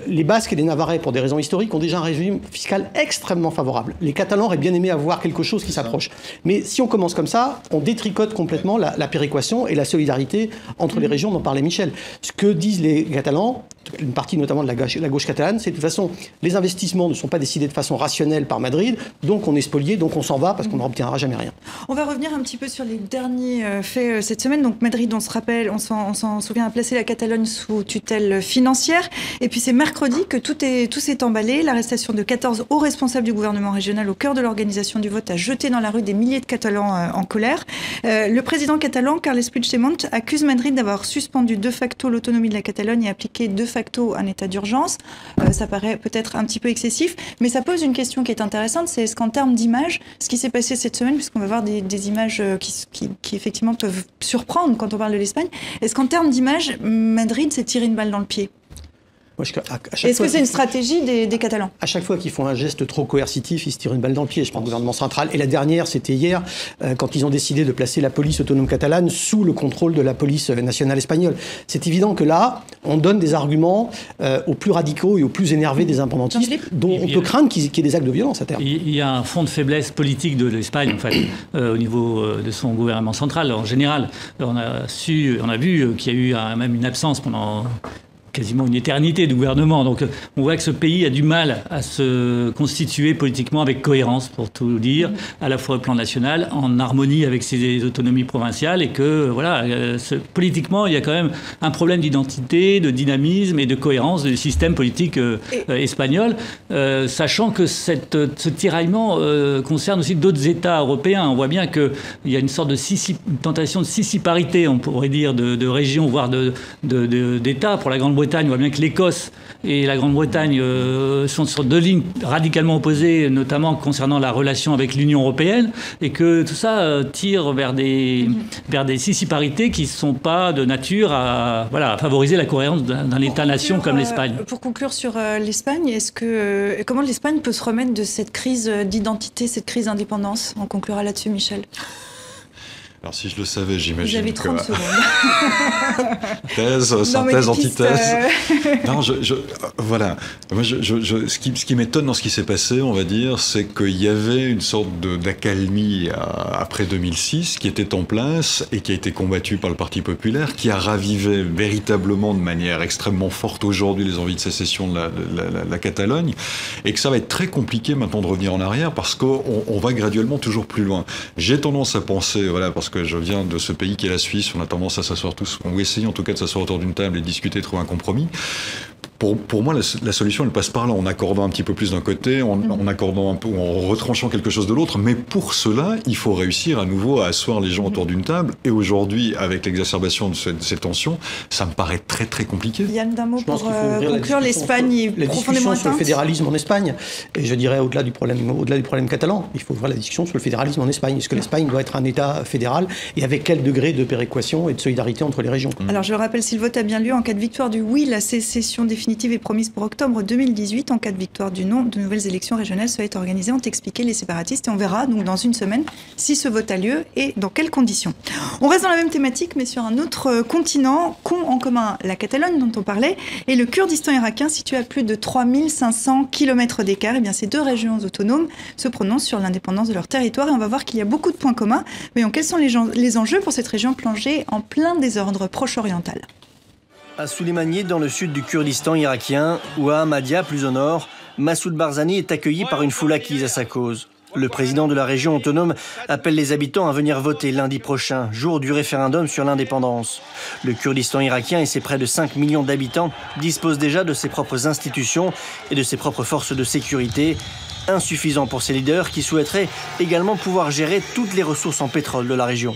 [SPEAKER 8] les Basques et les Navarrais, pour des raisons historiques, ont déjà un régime fiscal extrêmement favorable. Les Catalans auraient bien aimé avoir quelque chose qui s'approche. Mais si on commence comme ça, on détricote complètement la péréquation et la solidarité entre les régions dont parlait Michel. Ce que disent les Catalans, une partie notamment de la gauche catalane, c'est de toute façon, les investissements ne sont pas décidés de façon rationnelle par Madrid, donc on est spolié, donc on s'en va parce qu'on n'obtiendra jamais rien.
[SPEAKER 1] On va revenir un petit peu sur les derniers faits cette semaine. Donc Madrid, on se rappelle, on s'en souvient, a placé la Catalogne sous tutelle financière. Et puis c'est mercredi que tout s'est emballé. L'arrestation de 14 hauts responsables du gouvernement régional au cœur de l'organisation du vote a jeté dans la rue des milliers de Catalans en colère. Le président catalan, Carles Puigdemont, accuse Madrid d'avoir suspendu de facto l'autonomie de la Catalogne et appliqué de facto un état d'urgence. Ça paraît peut-être un petit peu excessif, mais ça pose une question qui est intéressante, c'est est-ce qu'en termes d'image, ce qui s'est passé cette semaine, puisqu'on va voir des images qui effectivement peuvent surprendre quand on parle de l'Espagne, est-ce qu'en termes d'image, Madrid s'est tiré une balle dans le pied ? Est-ce que c'est une stratégie des Catalans?
[SPEAKER 8] À chaque fois qu'ils font un geste trop coercitif, ils se tirent une balle dans le pied. Je pense au gouvernement central. Et la dernière, c'était hier, quand ils ont décidé de placer la police autonome catalane sous le contrôle de la police nationale espagnole. C'est évident que là, on donne des arguments aux plus radicaux et aux plus énervés des indépendantistes, dont on peut craindre qu'il y ait des actes de violence à terme.
[SPEAKER 7] Il y a un fond de faiblesse politique de l'Espagne, en fait, au niveau de son gouvernement central. En général, on a vu qu'il y a eu même une absence pendant quasiment une éternité du gouvernement. Donc on voit que ce pays a du mal à se constituer politiquement avec cohérence, pour tout dire, à la fois au plan national, en harmonie avec ses autonomies provinciales, et que voilà, politiquement, il y a quand même un problème d'identité, de dynamisme et de cohérence du système politique espagnol, sachant que ce tiraillement concerne aussi d'autres États européens. On voit bien qu'il y a une sorte de tentation de sissiparité, on pourrait dire, de régions, voire d'États. Pour la Grande-Bretagne, on voit bien que l'Écosse et la Grande-Bretagne sont sur deux lignes radicalement opposées, notamment concernant la relation avec l'Union européenne, et que tout ça tire vers des sissiparités qui ne sont pas de nature à favoriser la cohérence d'un État-nation comme l'Espagne.
[SPEAKER 1] Pour conclure sur l'Espagne, comment l'Espagne peut se remettre de cette crise d'identité, cette crise d'indépendance? On conclura là-dessus, Michel.
[SPEAKER 6] Alors si je le savais, j'imagine.
[SPEAKER 1] Vous avez 30 secondes.
[SPEAKER 6] Thèse, synthèse, antithèse. Non, voilà. Moi, ce qui m'étonne dans ce qui s'est passé, on va dire, c'est qu'il y avait une sorte d'accalmie après 2006 qui était en place et qui a été combattue par le Parti populaire, qui a ravivé véritablement de manière extrêmement forte aujourd'hui les envies de sécession de la Catalogne, et que ça va être très compliqué maintenant de revenir en arrière parce qu'on va graduellement toujours plus loin. J'ai tendance à penser, voilà, parce que je viens de ce pays qui est la Suisse, on a tendance à s'asseoir tous, ou essayer en tout cas de s'asseoir autour d'une table et discuter, trouver un compromis. Pour moi, la solution, elle passe par là, en accordant un petit peu plus d'un côté, en accordant un peu, ou en retranchant quelque chose de l'autre. Mais pour cela, il faut réussir à nouveau à asseoir les gens autour d'une table. Et aujourd'hui, avec l'exacerbation de ces tensions, ça me paraît très très compliqué.
[SPEAKER 1] Yann, d'un mot pour conclure, l'Espagne est profondément atteinte.
[SPEAKER 8] Sur le fédéralisme en Espagne, et je dirais au-delà du problème catalan, il faut ouvrir la discussion sur le fédéralisme en Espagne. Est-ce que l'Espagne doit être un État fédéral, et avec quel degré de péréquation et de solidarité entre les régions?
[SPEAKER 1] Alors je rappelle, si le vote a bien lieu, en cas de victoire du oui, la sécession définitive est promise pour octobre 2018. En cas de victoire du non, de nouvelles élections régionales seraient organisées, ont expliqué les séparatistes, et on verra donc dans une semaine si ce vote a lieu et dans quelles conditions. On reste dans la même thématique, mais sur un autre continent, qu'ont en commun la Catalogne dont on parlait et le Kurdistan irakien, situé à plus de 3500 km d'écart. Et bien ces deux régions autonomes se prononcent sur l'indépendance de leur territoire, et on va voir qu'il y a beaucoup de points communs. Mais quels sont les enjeux pour cette région plongée en plein désordre proche-oriental?
[SPEAKER 14] À Souleymaniye, dans le sud du Kurdistan irakien, ou à Ahmadiyya, plus au nord, Massoud Barzani est accueilli par une foule acquise à sa cause. Le président de la région autonome appelle les habitants à venir voter lundi prochain, jour du référendum sur l'indépendance. Le Kurdistan irakien et ses près de 5 millions d'habitants disposent déjà de ses propres institutions et de ses propres forces de sécurité, insuffisant pour ses leaders qui souhaiteraient également pouvoir gérer toutes les ressources en pétrole de la région.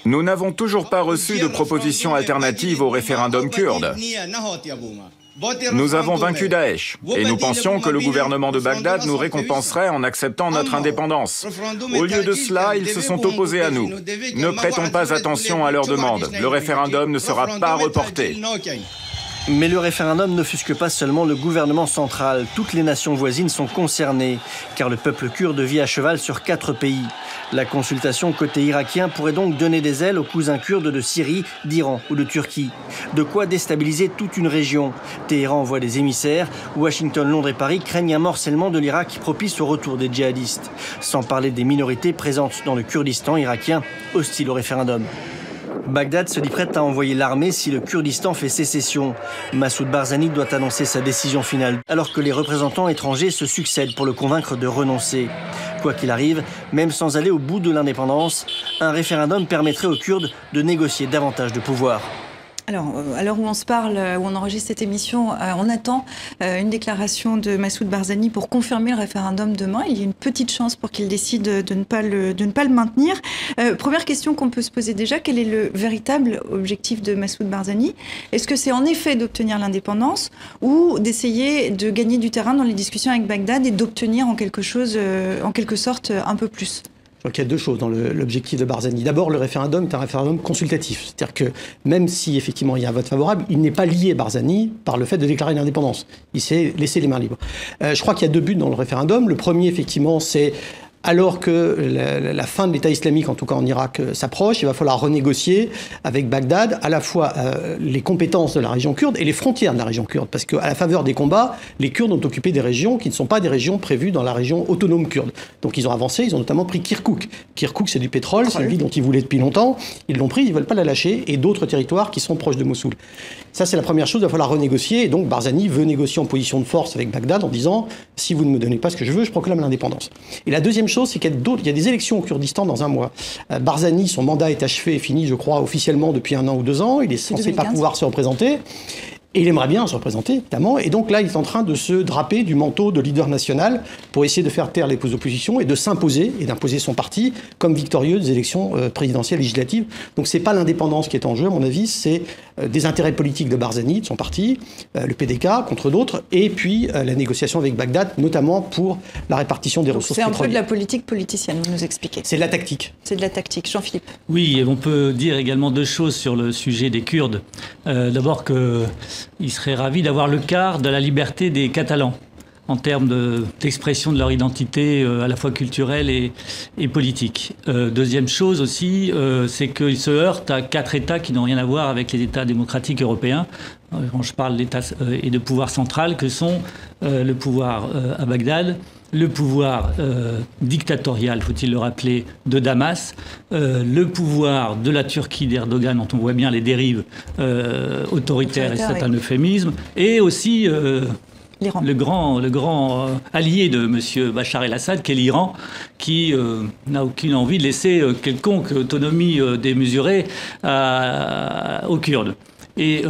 [SPEAKER 13] Nous n'avons toujours pas reçu de proposition alternative au référendum kurde. Nous avons vaincu Daesh et nous pensions que le gouvernement de Bagdad nous récompenserait en acceptant notre indépendance. Au lieu de cela, ils se sont opposés à nous. Ne prêtons pas attention à leurs demandes. Le référendum ne sera pas reporté.
[SPEAKER 14] Mais le référendum n'offusque pas seulement le gouvernement central. Toutes les nations voisines sont concernées, car le peuple kurde vit à cheval sur 4 pays. La consultation côté irakien pourrait donc donner des ailes aux cousins kurdes de Syrie, d'Iran ou de Turquie. De quoi déstabiliser toute une région. Téhéran envoie des émissaires, Washington, Londres et Paris craignent un morcellement de l'Irak propice au retour des djihadistes. Sans parler des minorités présentes dans le Kurdistan irakien, hostiles au référendum. Bagdad se dit prête à envoyer l'armée si le Kurdistan fait sécession. Massoud Barzani doit annoncer sa décision finale, alors que les représentants étrangers se succèdent pour le convaincre de renoncer. Quoi qu'il arrive, même sans aller au bout de l'indépendance, un référendum permettrait aux Kurdes de négocier davantage de pouvoir.
[SPEAKER 1] Alors, à l'heure où on se parle, où on enregistre cette émission, on attend une déclaration de Massoud Barzani pour confirmer le référendum demain. Il y a une petite chance pour qu'il décide de ne pas le maintenir. Première question qu'on peut se poser déjà, quel est le véritable objectif de Massoud Barzani? Est-ce que c'est en effet d'obtenir l'indépendance ou d'essayer de gagner du terrain dans les discussions avec Bagdad et d'obtenir en quelque sorte un peu plus?
[SPEAKER 8] Donc il y a deux choses dans l'objectif de Barzani. D'abord, le référendum est un référendum consultatif. C'est-à-dire que même si effectivement il y a un vote favorable, il n'est pas lié, Barzani, par le fait de déclarer l'indépendance. Il s'est laissé les mains libres. Je crois qu'il y a deux buts dans le référendum. Le premier, effectivement, c'est alors que la fin de l'État islamique, en tout cas en Irak, s'approche, il va falloir renégocier avec Bagdad à la fois les compétences de la région kurde et les frontières de la région kurde. Parce qu'à la faveur des combats, les Kurdes ont occupé des régions qui ne sont pas des régions prévues dans la région autonome kurde. Donc ils ont avancé, ils ont notamment pris Kirkouk. Kirkouk, c'est du pétrole, c'est une ville dont ils voulaient depuis longtemps. Ils l'ont pris, ils ne veulent pas la lâcher, et d'autres territoires qui sont proches de Mossoul. Ça, c'est la première chose, il va falloir renégocier. Et donc Barzani veut négocier en position de force avec Bagdad en disant « si vous ne me donnez pas ce que je veux, je proclame l'indépendance ». Et la deuxième chose, c'est qu'il y a des élections au Kurdistan dans un mois. Barzani, son mandat est achevé et fini, je crois, officiellement depuis 1 an ou 2 ans. Il est censé pas pouvoir se représenter. Et il aimerait bien se représenter, évidemment. Et donc là, il est en train de se draper du manteau de leader national pour essayer de faire taire les oppositions et de s'imposer et d'imposer son parti comme victorieux des élections présidentielles législatives. Donc c'est pas l'indépendance qui est en jeu, à mon avis, c'est des intérêts politiques de Barzani, de son parti, le PDK contre d'autres, et puis la négociation avec Bagdad, notamment pour la répartition des ressources pétrolières.
[SPEAKER 1] C'est un peu de la politique politicienne, vous nous expliquez.
[SPEAKER 8] C'est de la tactique.
[SPEAKER 1] C'est de la tactique. Jean-Philippe.
[SPEAKER 7] Oui, et on peut dire également deux choses sur le sujet des Kurdes. D'abord qu'il serait ravi d'avoir le quart de la liberté des Catalans en termes d'expression de leur identité à la fois culturelle et politique. Deuxième chose aussi, c'est qu'ils se heurtent à 4 États qui n'ont rien à voir avec les États démocratiques européens. Quand je parle d'État et de pouvoir central, que sont le pouvoir à Bagdad, le pouvoir dictatorial, faut-il le rappeler, de Damas, le pouvoir de la Turquie d'Erdogan, dont on voit bien les dérives autoritaires et c'est un euphémisme, et aussi le grand allié de M. Bachar el-Assad, qui est l'Iran, qui n'a aucune envie de laisser quelconque autonomie démesurée aux Kurdes. Et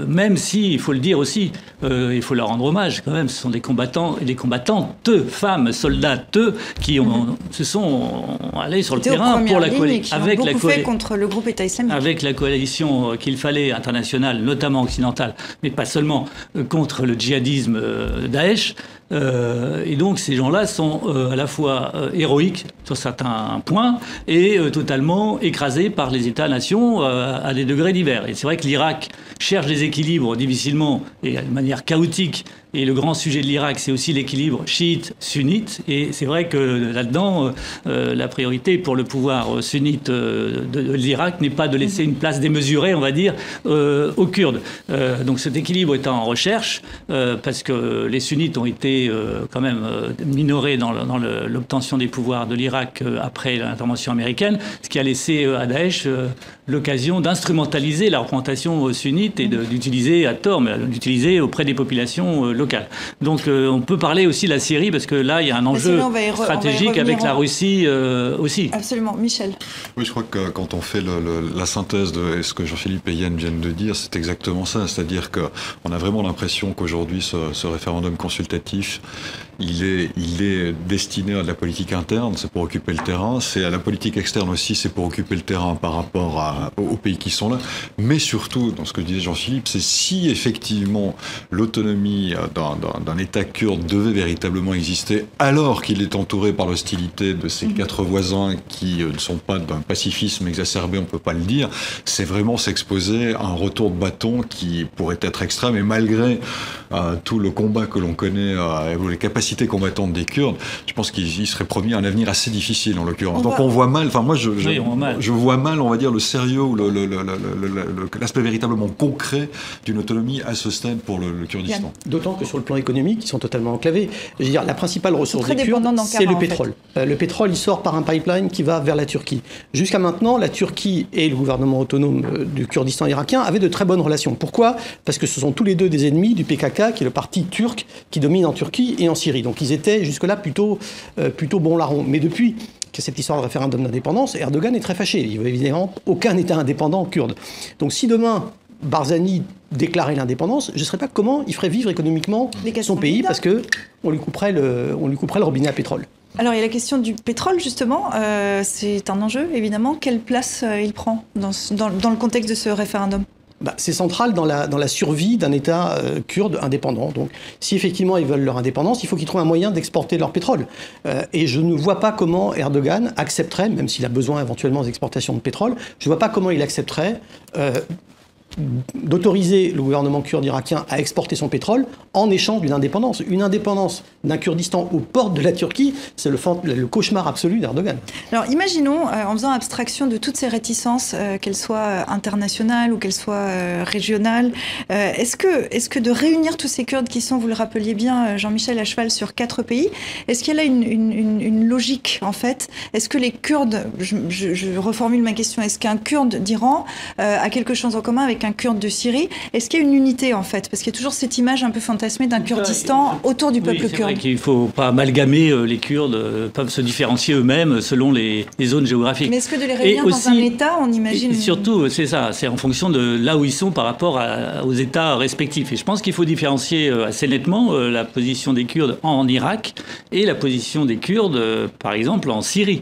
[SPEAKER 7] même si, il faut le dire aussi, il faut leur rendre hommage quand même, ce sont des combattants et des combattantes, femmes, soldates, qui se sont allés sur le terrain pour la coalition,
[SPEAKER 1] contre le groupe État islamique.
[SPEAKER 7] Avec la coalition qu'il fallait, internationale, notamment occidentale, mais pas seulement, contre le djihadisme Daesh. Et donc ces gens-là sont à la fois héroïques sur certains points et totalement écrasés par les États-nations à des degrés divers. Et c'est vrai que l'Irak cherche des équilibres difficilement et de manière chaotique. Et le grand sujet de l'Irak, c'est aussi l'équilibre chiite-sunnite. Et c'est vrai que là-dedans, la priorité pour le pouvoir sunnite de l'Irak n'est pas de laisser une place démesurée, on va dire, aux Kurdes. Donc cet équilibre est en recherche, parce que les sunnites ont été quand même minorés dans l'obtention des pouvoirs de l'Irak après l'intervention américaine, ce qui a laissé à Daesh l'occasion d'instrumentaliser la représentation sunnite et d'utiliser à tort, mais d'utiliser auprès des populations locales. Donc on peut parler aussi de la Syrie, parce que là, il y a un enjeu stratégique avec la Russie aussi.
[SPEAKER 1] Absolument. Michel.
[SPEAKER 6] Oui, je crois que quand on fait la synthèse de ce que Jean-Philippe et Yann viennent de dire, c'est exactement ça. C'est-à-dire qu'on a vraiment l'impression qu'aujourd'hui, ce référendum consultatif, il est destiné à de la politique interne, c'est pour occuper le terrain. C'est à la politique externe aussi, c'est pour occuper le terrain par rapport aux pays qui sont là. Mais surtout, dans ce que disait Jean-Philippe, c'est si effectivement l'autonomie d'un État kurde devait véritablement exister, alors qu'il est entouré par l'hostilité de ses 4 voisins qui ne sont pas d'un pacifisme exacerbé, on ne peut pas le dire, c'est vraiment s'exposer à un retour de bâton qui pourrait être extrême. Et malgré tout le combat que l'on connaît, les capacités combattantes des Kurdes, je pense qu'il serait promis un avenir assez difficile en l'occurrence. Donc on voit mal, enfin moi je vois mal, on va dire, le sérieux ou l'aspect véritablement concret d'une autonomie à ce stade pour le Kurdistan.
[SPEAKER 8] D'autant que sur le plan économique, ils sont totalement enclavés. Je veux dire, la principale ressource des Kurdes, c'est le pétrole. Le pétrole, il sort par un pipeline qui va vers la Turquie. Jusqu'à maintenant, la Turquie et le gouvernement autonome du Kurdistan irakien avaient de très bonnes relations. Pourquoi ? Parce que ce sont tous les deux des ennemis du PKK, qui est le parti turc qui domine en Turquie et en Syrie. Donc ils étaient jusque-là plutôt bons larrons. Mais depuis que cette histoire de référendum d'indépendance, Erdogan est très fâché. Il veut évidemment aucun État indépendant kurde. Donc si demain Barzani déclarait l'indépendance, je ne sais pas comment il ferait vivre économiquement son pays, parce qu'on lui couperait le robinet à pétrole.
[SPEAKER 1] Alors il y a la question du pétrole, justement. C'est un enjeu, évidemment. Quelle place il prend dans le contexte de ce référendum ?
[SPEAKER 8] C'est central dans la survie d'un État kurde indépendant. Donc, si effectivement ils veulent leur indépendance, il faut qu'ils trouvent un moyen d'exporter leur pétrole. Et je ne vois pas comment Erdogan accepterait, même s'il a besoin éventuellement d'exportation de pétrole, je ne vois pas comment il accepterait d'autoriser le gouvernement kurde irakien à exporter son pétrole en échange d'une indépendance. Une indépendance d'un Kurdistan aux portes de la Turquie, c'est le cauchemar absolu d'Erdogan.
[SPEAKER 1] Alors imaginons, en faisant abstraction de toutes ces réticences, qu'elles soient internationales ou qu'elles soient régionales, est-ce que de réunir tous ces Kurdes qui sont, vous le rappeliez bien, Jean-Michel, à cheval sur 4 pays, est-ce qu'il y a là une logique en fait? Est-ce que les Kurdes, je reformule ma question, est-ce qu'un Kurde d'Iran a quelque chose en commun avec un Kurde de Syrie? Est-ce qu'il y a une unité en fait? Parce qu'il y a toujours cette image un peu fantasmée d'un Kurdistan autour du peuple kurde.
[SPEAKER 7] C'est vrai qu'il ne faut pas amalgamer, les Kurdes peuvent se différencier eux-mêmes selon les zones géographiques.
[SPEAKER 1] Mais est-ce que de les réunir dans un État, on imagine...
[SPEAKER 7] Surtout, c'est ça, c'est en fonction de là où ils sont par rapport aux États respectifs. Et je pense qu'il faut différencier assez nettement la position des Kurdes en Irak et la position des Kurdes, par exemple, en Syrie.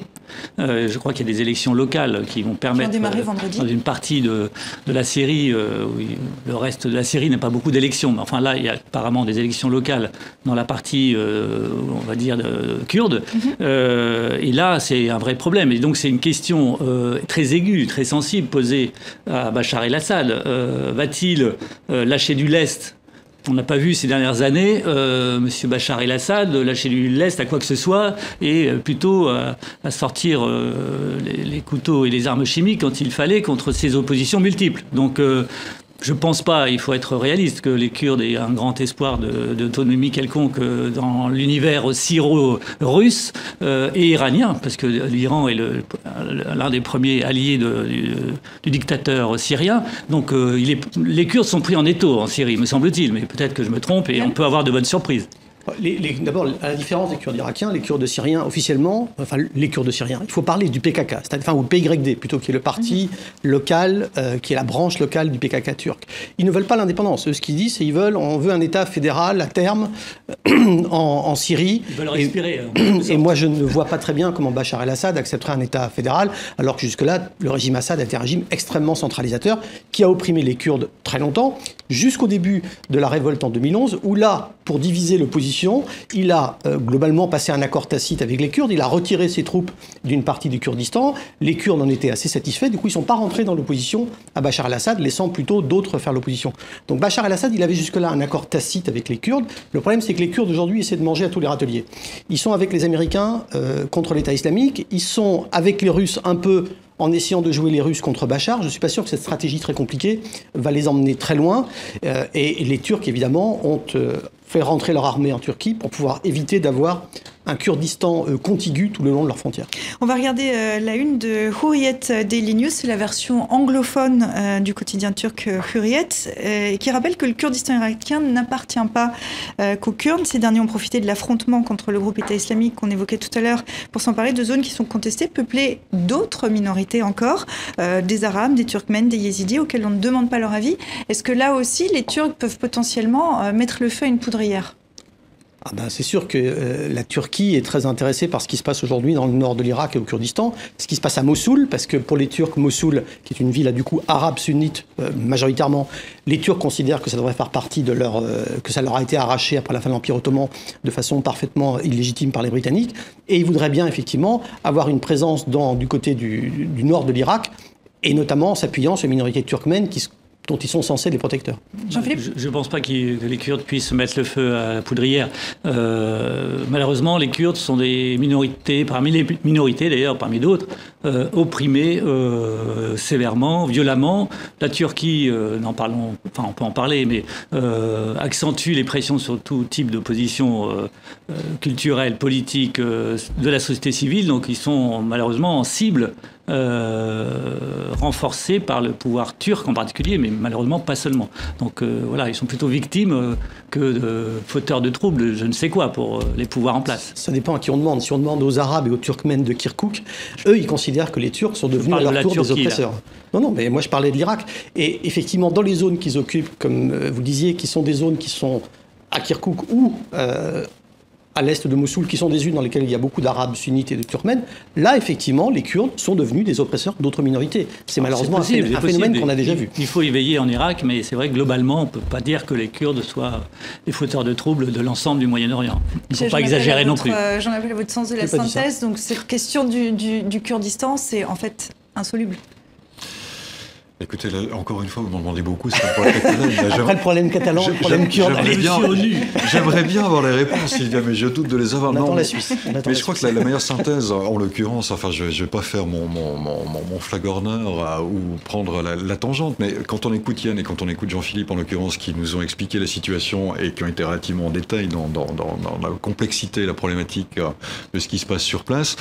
[SPEAKER 7] Je crois qu'il y a des élections locales qui vont permettre, dans une partie de la Syrie, le reste de la Syrie n'a pas beaucoup d'élections, mais enfin là, il y a apparemment des élections locales dans la partie, on va dire, kurde, et là, c'est un vrai problème. Et donc, c'est une question très aiguë, très sensible posée à Bachar el-Assad. Va-t-il lâcher du lest? On n'a pas vu ces dernières années M. Bachar el-Assad lâcher du lest à quoi que ce soit et plutôt à sortir les couteaux et les armes chimiques quand il fallait contre ses oppositions multiples. Donc je ne pense pas, il faut être réaliste, que les Kurdes aient un grand espoir d'autonomie quelconque dans l'univers syro-russe et iranien, parce que l'Iran est l'un des premiers alliés du dictateur syrien. Donc les Kurdes sont pris en étau en Syrie, me semble-t-il, mais peut-être que je me trompe et on peut avoir de bonnes surprises.
[SPEAKER 8] D'abord, à la différence des Kurdes irakiens, les Kurdes syriens, officiellement, enfin les Kurdes syriens, il faut parler du PKK, ou PYD plutôt, qui est le parti local, qui est la branche locale du PKK turc. Ils ne veulent pas l'indépendance. Eux, ce qu'ils disent, c'est on veut un État fédéral à terme en Syrie.
[SPEAKER 7] Ils veulent respirer.
[SPEAKER 8] Et moi, je ne vois pas très bien comment Bachar el-Assad accepterait un État fédéral, alors que jusque-là, le régime Assad était un régime extrêmement centralisateur, qui a opprimé les Kurdes très longtemps, jusqu'au début de la révolte en 2011, où là, pour diviser l'opposition, il a globalement passé un accord tacite avec les Kurdes, il a retiré ses troupes d'une partie du Kurdistan, les Kurdes en étaient assez satisfaits, du coup ils ne sont pas rentrés dans l'opposition à Bachar el-Assad, laissant plutôt d'autres faire l'opposition. Donc Bachar el-Assad, il avait jusque-là un accord tacite avec les Kurdes. Le problème, c'est que les Kurdes aujourd'hui essaient de manger à tous les râteliers. Ils sont avec les Américains contre l'État islamique, ils sont avec les Russes un peu en essayant de jouer les Russes contre Bachar. Je ne suis pas sûr que cette stratégie très compliquée va les emmener très loin. Et les Turcs, évidemment, ont fait rentrer leur armée en Turquie pour pouvoir éviter d'avoir un Kurdistan contigu tout le long de leurs frontières.
[SPEAKER 1] On va regarder la une de Hurriyet Daily News, c'est la version anglophone du quotidien turc Hurriyet, qui rappelle que le Kurdistan irakien n'appartient pas qu'aux Kurdes. Ces derniers ont profité de l'affrontement contre le groupe État islamique qu'on évoquait tout à l'heure pour s'emparer de zones qui sont contestées, peuplées d'autres minorités encore, des Arabes, des Turkmènes, des Yézidis, auxquels on ne demande pas leur avis. Est-ce que là aussi, les Turcs peuvent potentiellement mettre le feu à une poudrière ?
[SPEAKER 8] C'est sûr que la Turquie est très intéressée par ce qui se passe aujourd'hui dans le nord de l'Irak et au Kurdistan, ce qui se passe à Mossoul, parce que pour les Turcs, Mossoul, qui est une ville du coup arabe sunnite majoritairement, les Turcs considèrent que ça devrait faire partie de que ça leur a été arraché après la fin de l'Empire ottoman de façon parfaitement illégitime par les Britanniques, et ils voudraient bien effectivement avoir une présence du côté du nord de l'Irak, et notamment en s'appuyant sur les minorités turkmènes dont ils sont censés les protecteurs.
[SPEAKER 1] Jean-Philippe ?
[SPEAKER 7] Je ne pense pas que les Kurdes puissent mettre le feu à la poudrière. Malheureusement, les Kurdes sont des minorités, parmi les minorités d'ailleurs, parmi d'autres, opprimées sévèrement, violemment. La Turquie, on peut en parler, mais accentue les pressions sur tout type d'opposition culturelle, politique, de la société civile. Donc ils sont malheureusement en cible renforcés par le pouvoir turc en particulier, mais malheureusement pas seulement. Donc voilà, ils sont plutôt victimes que fauteurs de troubles, je ne sais quoi, pour les pouvoirs en place.
[SPEAKER 8] Ça dépend à qui on demande. Si on demande aux Arabes et aux Turkmènes de Kirkouk, eux, ils considèrent que les Turcs sont devenus à leur tour des oppresseurs. Là. Non, mais moi je parlais de l'Irak. Et effectivement, dans les zones qu'ils occupent, comme vous disiez, qui sont des zones qui sont à Kirkouk ou à l'est de Mossoul, qui sont des zones dans lesquelles il y a beaucoup d'Arabes sunnites et de Turkmènes, là, effectivement, les Kurdes sont devenus des oppresseurs d'autres minorités. C'est malheureusement un phénomène qu'on a déjà vu.
[SPEAKER 7] Il faut y veiller en Irak, mais c'est vrai que globalement, on ne peut pas dire que les Kurdes soient les fauteurs de troubles de l'ensemble du Moyen-Orient. Il ne faut pas exagérer non plus.
[SPEAKER 1] J'en appelle à votre sens de la synthèse. Donc cette question du Kurdistan, c'est en fait insoluble.
[SPEAKER 6] Écoutez, là, encore une fois, vous m'en demandez beaucoup. C'est pas
[SPEAKER 8] après le problème catalan, le problème kurde.
[SPEAKER 6] J'aimerais bien avoir les réponses, Sylvia, mais je doute de les avoir.
[SPEAKER 8] On attend la Suisse.
[SPEAKER 6] Mais je crois que la meilleure synthèse, en l'occurrence, enfin, je ne vais pas faire mon flagorneur ou prendre la tangente, mais quand on écoute Yann et quand on écoute Jean-Philippe, en l'occurrence, qui nous ont expliqué la situation et qui ont été relativement en détail dans la complexité et la problématique de ce qui se passe sur place,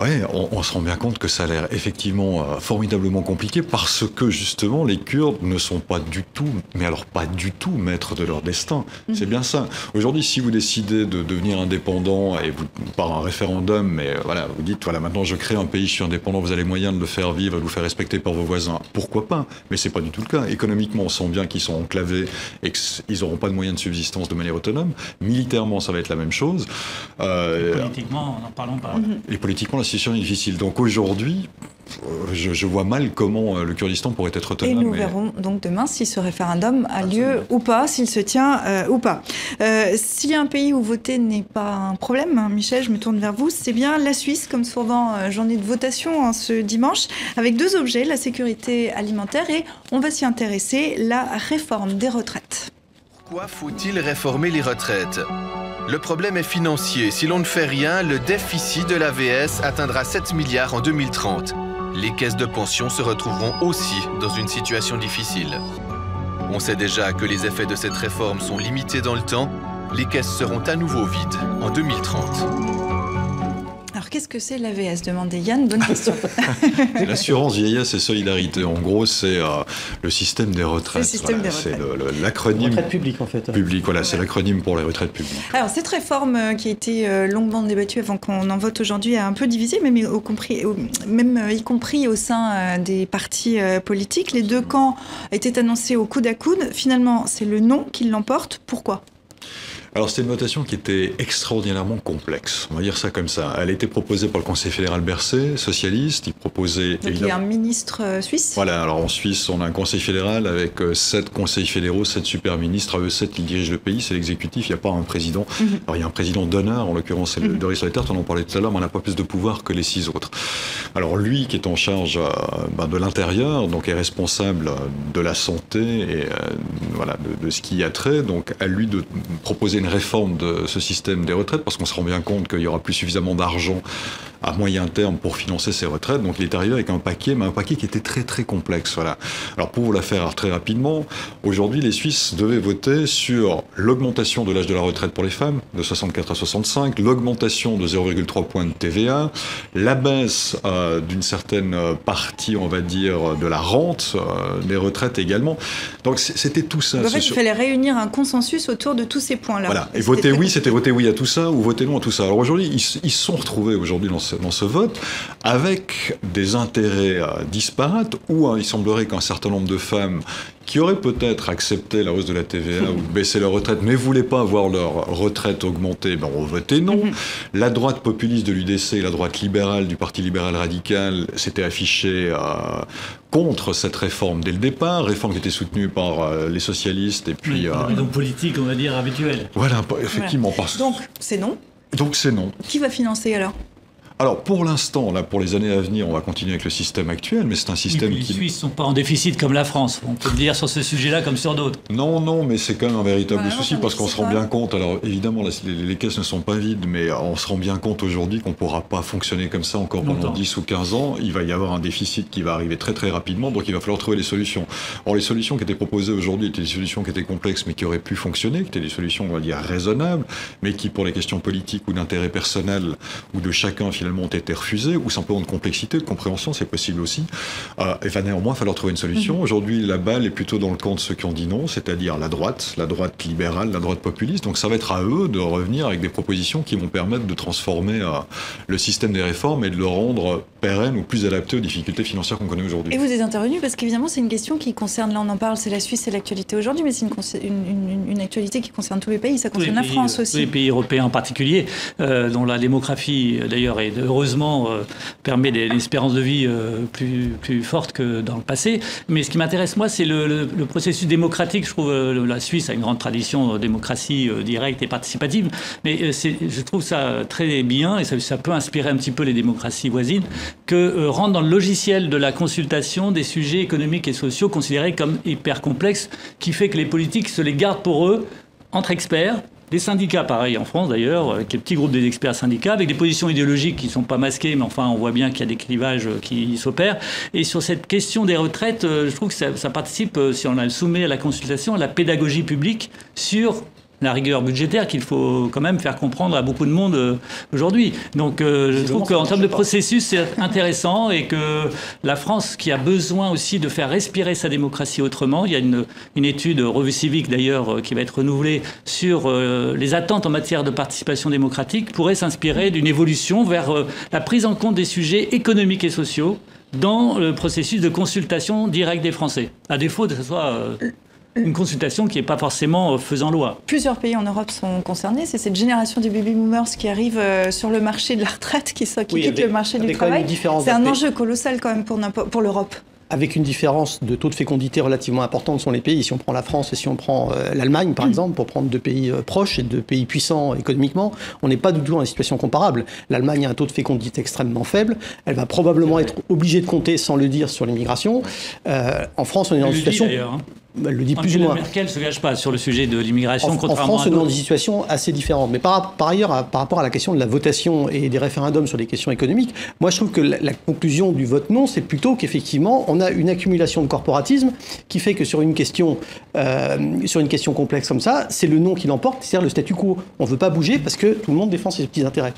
[SPEAKER 6] ouais, on se rend bien compte que ça a l'air effectivement formidablement compliqué parce que justement les Kurdes ne sont pas du tout, mais alors pas du tout maîtres de leur destin. C'est bien ça. Aujourd'hui, si vous décidez de devenir indépendant et vous, par un référendum, mais voilà, vous dites voilà, maintenant je crée un pays, je suis indépendant, vous avez les moyens de le faire vivre, de vous faire respecter par vos voisins. Pourquoi pas? Mais c'est pas du tout le cas. Économiquement, on sent bien qu'ils sont enclavés et qu'ils n'auront pas de moyens de subsistance de manière autonome. Militairement, ça va être la même chose.
[SPEAKER 7] Politiquement, n'en parlons pas.
[SPEAKER 6] Et politiquement, la situation est difficile. Donc aujourd'hui, je vois mal comment le Kurdistan pourrait être autonome.
[SPEAKER 1] Et nous verrons donc demain si ce référendum a lieu ou pas, s'il se tient ou pas. S'il y a un pays où voter n'est pas un problème, hein, Michel, je me tourne vers vous, c'est bien la Suisse, comme souvent journée de votation ce dimanche, avec deux objets, la sécurité alimentaire et, on va s'y intéresser, la réforme des retraites.
[SPEAKER 15] Pourquoi faut-il réformer les retraites ? Le problème est financier. Si l'on ne fait rien, le déficit de l'AVS atteindra 7 milliards en 2030. Les caisses de pension se retrouveront aussi dans une situation difficile. On sait déjà que les effets de cette réforme sont limités dans le temps. Les caisses seront à nouveau vides en 2030.
[SPEAKER 1] Alors qu'est-ce que c'est l'AVS ? Demandait Yann, bonne question.
[SPEAKER 6] C'est l'assurance vieillesse et solidarité. En gros, c'est le système des retraites. C'est l'acronyme.
[SPEAKER 8] Retraite publique, en fait.
[SPEAKER 6] Publique, voilà, c'est l'acronyme pour les retraites publiques.
[SPEAKER 1] Alors cette réforme qui a été longuement débattue avant qu'on en vote aujourd'hui a un peu divisé, y compris au sein des partis politiques. Les deux camps étaient annoncés au coude à coude. Finalement, c'est le non qui l'emporte. Pourquoi ?
[SPEAKER 6] Alors c'était une votation qui était extraordinairement complexe, on va dire ça comme ça. Elle a été proposée par le Conseil fédéral Berset, socialiste, il proposait...
[SPEAKER 1] Donc il y a un ministre suisse ?
[SPEAKER 6] Voilà, alors en Suisse on a un Conseil fédéral avec 7 conseils fédéraux, 7 super ministres, à eux 7 qui dirigent le pays, c'est l'exécutif, il n'y a pas un président. Alors il y a un président d'honneur, en l'occurrence c'est Doris Lettert, on en parlait tout à l'heure, mais on n'a pas plus de pouvoir que les 6 autres. Alors lui qui est en charge de l'intérieur, donc est responsable de la santé et voilà, de ce qui y a trait, donc à lui de proposer une réforme de ce système des retraites parce qu'on se rend bien compte qu'il n'y aura plus suffisamment d'argent à moyen terme pour financer ces retraites. Donc il est arrivé avec un paquet, mais un paquet qui était très très complexe. Voilà. Alors pour vous la faire très rapidement, aujourd'hui les Suisses devaient voter sur l'augmentation de l'âge de la retraite pour les femmes de 64 à 65, l'augmentation de 0,3 points de TVA, la baisse d'une certaine partie, on va dire, de la rente des retraites également. Donc c'était tout ça.
[SPEAKER 1] En fait, il fallait réunir un consensus autour de tous ces points-là.
[SPEAKER 6] Voilà. Et voter oui, c'était voter oui à tout ça ou voter non à tout ça. Alors aujourd'hui, ils se sont retrouvés aujourd'hui dans ce vote avec des intérêts disparates où il semblerait qu'un certain nombre de femmes qui auraient peut-être accepté la hausse de la TVA ou baissé leur retraite, mais ne voulaient pas avoir leur retraite augmentée, ont voté non. La droite populiste de l'UDC et la droite libérale du Parti libéral radical s'étaient affichées contre cette réforme dès le départ, réforme qui était soutenue par les socialistes et puis...
[SPEAKER 7] donc politique, on va dire, habituelle.
[SPEAKER 6] Voilà, effectivement.
[SPEAKER 1] Voilà. Donc c'est non.
[SPEAKER 6] Donc c'est non.
[SPEAKER 1] Qui va financer alors ?
[SPEAKER 6] Alors, pour l'instant, là, pour les années à venir, on va continuer avec le système actuel, mais c'est un système
[SPEAKER 7] les Suisses ne sont pas en déficit comme la France, on peut le dire sur ce sujet-là comme sur d'autres.
[SPEAKER 6] Non, mais c'est quand même un véritable souci, parce qu'on se rend bien compte, alors évidemment, les caisses ne sont pas vides, mais on se rend bien compte aujourd'hui qu'on ne pourra pas fonctionner comme ça encore pendant 10 ou 15 ans. Il va y avoir un déficit qui va arriver très très rapidement, donc il va falloir trouver des solutions. Or, les solutions qui étaient proposées aujourd'hui étaient des solutions qui étaient complexes, mais qui auraient pu fonctionner, qui étaient des solutions, on va dire, raisonnables, mais qui, pour les questions politiques ou d'intérêt personnel, ou de chacun, finalement, finalement ont été refusées, ou simplement de complexité, de compréhension, c'est possible aussi. Il va néanmoins falloir trouver une solution. Aujourd'hui, la balle est plutôt dans le camp de ceux qui ont dit non, c'est-à-dire la droite libérale, la droite populiste. Donc ça va être à eux de revenir avec des propositions qui vont permettre de transformer le système des réformes et de le rendre pérenne ou plus adapté aux difficultés financières qu'on connaît aujourd'hui.
[SPEAKER 1] Et vous êtes intervenu parce qu'évidemment c'est une question qui concerne, là on en parle, c'est la Suisse, c'est l'actualité aujourd'hui, mais c'est une actualité qui concerne tous les pays, ça concerne la France aussi.
[SPEAKER 7] Tous les pays européens en particulier, dont la démographie d'ailleurs heureusement permet une espérance de vie plus forte que dans le passé. Mais ce qui m'intéresse moi c'est le processus démocratique. Je trouve la Suisse a une grande tradition de démocratie directe et participative, mais je trouve ça très bien et ça peut inspirer un petit peu les démocraties voisines que rentre dans le logiciel de la consultation des sujets économiques et sociaux considérés comme hyper complexes, qui fait que les politiques se les gardent pour eux, entre experts, des syndicats pareil en France d'ailleurs, avec les petits groupes des experts syndicats, avec des positions idéologiques qui ne sont pas masquées, mais enfin on voit bien qu'il y a des clivages qui s'opèrent. Et sur cette question des retraites, je trouve que ça participe, si on le soumet à la consultation, à la pédagogie publique sur la rigueur budgétaire qu'il faut quand même faire comprendre à beaucoup de monde aujourd'hui. Donc je trouve qu'en termes de processus, c'est intéressant et que la France, qui a besoin aussi de faire respirer sa démocratie autrement, il y a une étude Revue Civique d'ailleurs qui va être renouvelée sur les attentes en matière de participation démocratique, pourrait s'inspirer d'une évolution vers la prise en compte des sujets économiques et sociaux dans le processus de consultation directe des Français, à défaut que ce soit une consultation qui n'est pas forcément faisant loi.
[SPEAKER 1] Plusieurs pays en Europe sont concernés. C'est cette génération des baby boomers qui arrive sur le marché de la retraite, qui quitte le marché du travail. C'est un enjeu colossal quand même pour l'Europe.
[SPEAKER 8] Avec une différence de taux de fécondité relativement importante sont les pays. Si on prend la France et si on prend l'Allemagne, par exemple, pour prendre deux pays proches et deux pays puissants économiquement, on n'est pas du tout dans une situation comparable. L'Allemagne a un taux de fécondité extrêmement faible. Elle va probablement être obligée de compter, sans le dire, sur l'immigration. En France, on est dans une situation... Elle le dit plus ou moins.
[SPEAKER 7] Merkel ne se gâche pas sur le sujet de l'immigration,
[SPEAKER 8] contrairement à... En France, on est dans des situations assez différentes. Mais par ailleurs, par rapport à la question de la votation et des référendums sur les questions économiques, moi je trouve que la conclusion du vote non, c'est plutôt qu'effectivement, on a une accumulation de corporatisme qui fait que sur une question complexe comme ça, c'est le non qui l'emporte, c'est-à-dire le statu quo. On ne veut pas bouger parce que tout le monde défend ses petits intérêts.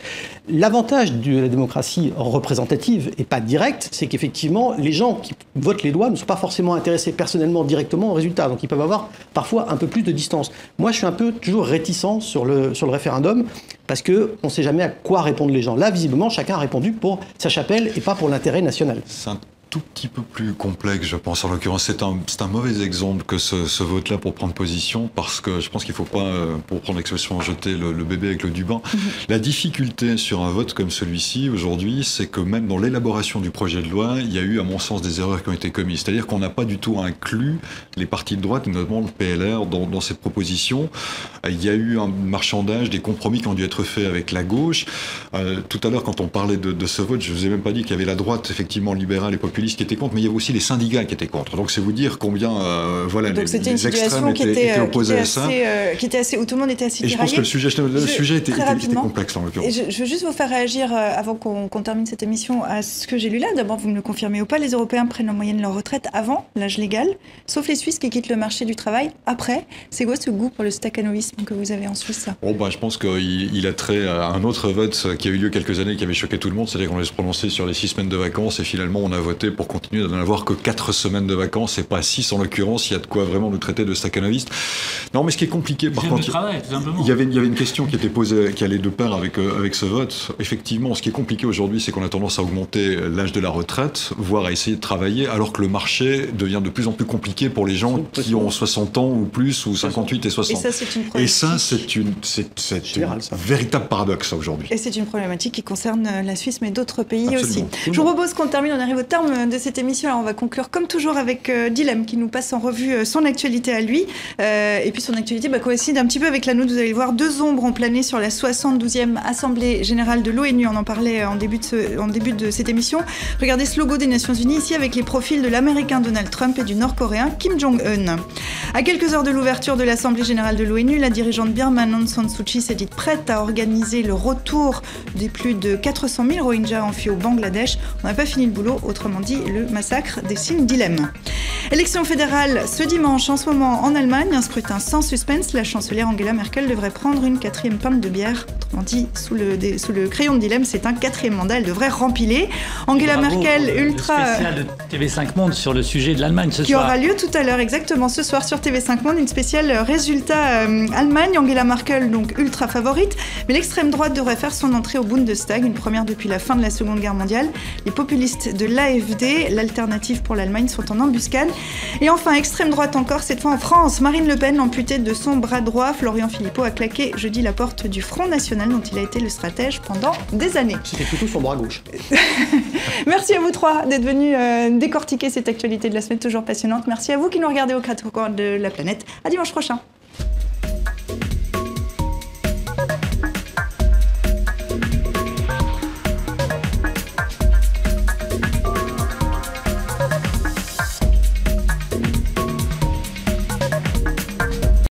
[SPEAKER 8] L'avantage de la démocratie représentative et pas directe, c'est qu'effectivement, les gens qui votent les lois ne sont pas forcément intéressés personnellement, directement au résultat. Donc ils peuvent avoir parfois un peu plus de distance. Moi, je suis un peu toujours réticent sur le référendum parce qu'on ne sait jamais à quoi répondent les gens. Là, visiblement, chacun a répondu pour sa chapelle et pas pour l'intérêt national.
[SPEAKER 6] C'est un tout petit peu plus complexe, je pense. En l'occurrence, c'est un mauvais exemple que ce vote-là pour prendre position, parce que je pense qu'il ne faut pas, pour prendre l'expression, jeter le bébé avec l'eau du bain. La difficulté sur un vote comme celui-ci, aujourd'hui, c'est que même dans l'élaboration du projet de loi, il y a eu, à mon sens, des erreurs qui ont été commises. C'est-à-dire qu'on n'a pas du tout inclus les partis de droite, notamment le PLR, dans cette proposition. Il y a eu un marchandage, des compromis qui ont dû être faits avec la gauche. Tout à l'heure, quand on parlait de ce vote, je ne vous ai même pas dit qu'il y avait la droite, effectivement, libérale et populiste qui étaient contre, mais il y avait aussi les syndicats qui étaient contre. Donc c'est vous dire combien les extrêmes étaient opposés à ça.
[SPEAKER 1] Qui était assez, où tout le monde était assez tiraillé.
[SPEAKER 6] Et je pense que le sujet était complexe en l'occurrence.
[SPEAKER 1] Je veux juste vous faire réagir, avant qu'on termine cette émission, à ce que j'ai lu là. D'abord, vous me le confirmez ou pas, les Européens prennent en moyenne leur retraite avant l'âge légal, sauf les Suisses qui quittent le marché du travail après. C'est quoi ce goût pour le stakhanovisme que vous avez en Suisse?
[SPEAKER 6] Je pense qu'il a trait à un autre vote qui a eu lieu quelques années, qui avait choqué tout le monde, c'est-à-dire qu'on allait se prononcer sur les 6 semaines de vacances, et finalement on a voté pour continuer d'en avoir que 4 semaines de vacances, et pas 6 en l'occurrence. Il y a de quoi vraiment nous traiter de stakhanovistes. Non, mais ce qui est compliqué, par contre, il y avait une question qui était posée, qui allait de pair avec ce vote. Effectivement, ce qui est compliqué aujourd'hui, c'est qu'on a tendance à augmenter l'âge de la retraite, voire à essayer de travailler, alors que le marché devient de plus en plus compliqué pour les gens qui ont 60 ans ou plus, ou 58 et 60.
[SPEAKER 1] Et ça, c'est une
[SPEAKER 6] un véritable paradoxe aujourd'hui.
[SPEAKER 1] Et c'est une problématique qui concerne la Suisse, mais d'autres pays aussi. Je vous propose qu'on termine, on arrive au terme de cette émission. Alors on va conclure comme toujours avec Dilem qui nous passe en revue son actualité à lui. Et puis son actualité coïncide un petit peu avec la nôtre. Vous allez voir, 2 ombres ont plané sur la 72e Assemblée Générale de l'ONU. On en parlait en début de cette émission. Regardez ce logo des Nations Unies ici avec les profils de l'Américain Donald Trump et du Nord-Coréen Kim Jong-un. À quelques heures de l'ouverture de l'Assemblée Générale de l'ONU, la dirigeante birmane Aung San Suu Kyi s'est dite prête à organiser le retour des plus de 400 000 Rohingyas enfuis au Bangladesh. On n'a pas fini le boulot, autrement dit. dit le massacre des Sindelem. Élection fédérale ce dimanche en ce moment en Allemagne, un scrutin sans suspense. La chancelière Angela Merkel devrait prendre une 4e pinte de bière. Autrement dit, sous le crayon de dilemme, c'est un 4e mandat, elle devrait rempiler. Angela Merkel, ultra...
[SPEAKER 7] spécial de TV5 Monde sur le sujet de l'Allemagne ce soir.
[SPEAKER 1] Qui aura lieu tout à l'heure, exactement, ce soir sur TV5 Monde, une spéciale résultat Allemagne. Angela Merkel, donc ultra favorite, mais l'extrême droite devrait faire son entrée au Bundestag, une première depuis la fin de la Seconde Guerre mondiale. Les populistes de l'AfD, l'alternative pour l'Allemagne, sont en embuscade. Et enfin, extrême droite encore, cette fois en France. Marine Le Pen, amputée de son bras droit, Florian Philippot a claqué jeudi la porte du Front National dont il a été le stratège pendant des années.
[SPEAKER 8] C'était plutôt son bras gauche.
[SPEAKER 1] Merci à vous trois d'être venus décortiquer cette actualité de la semaine toujours passionnante. Merci à vous qui nous regardez aux quatre coins de la planète. À dimanche prochain.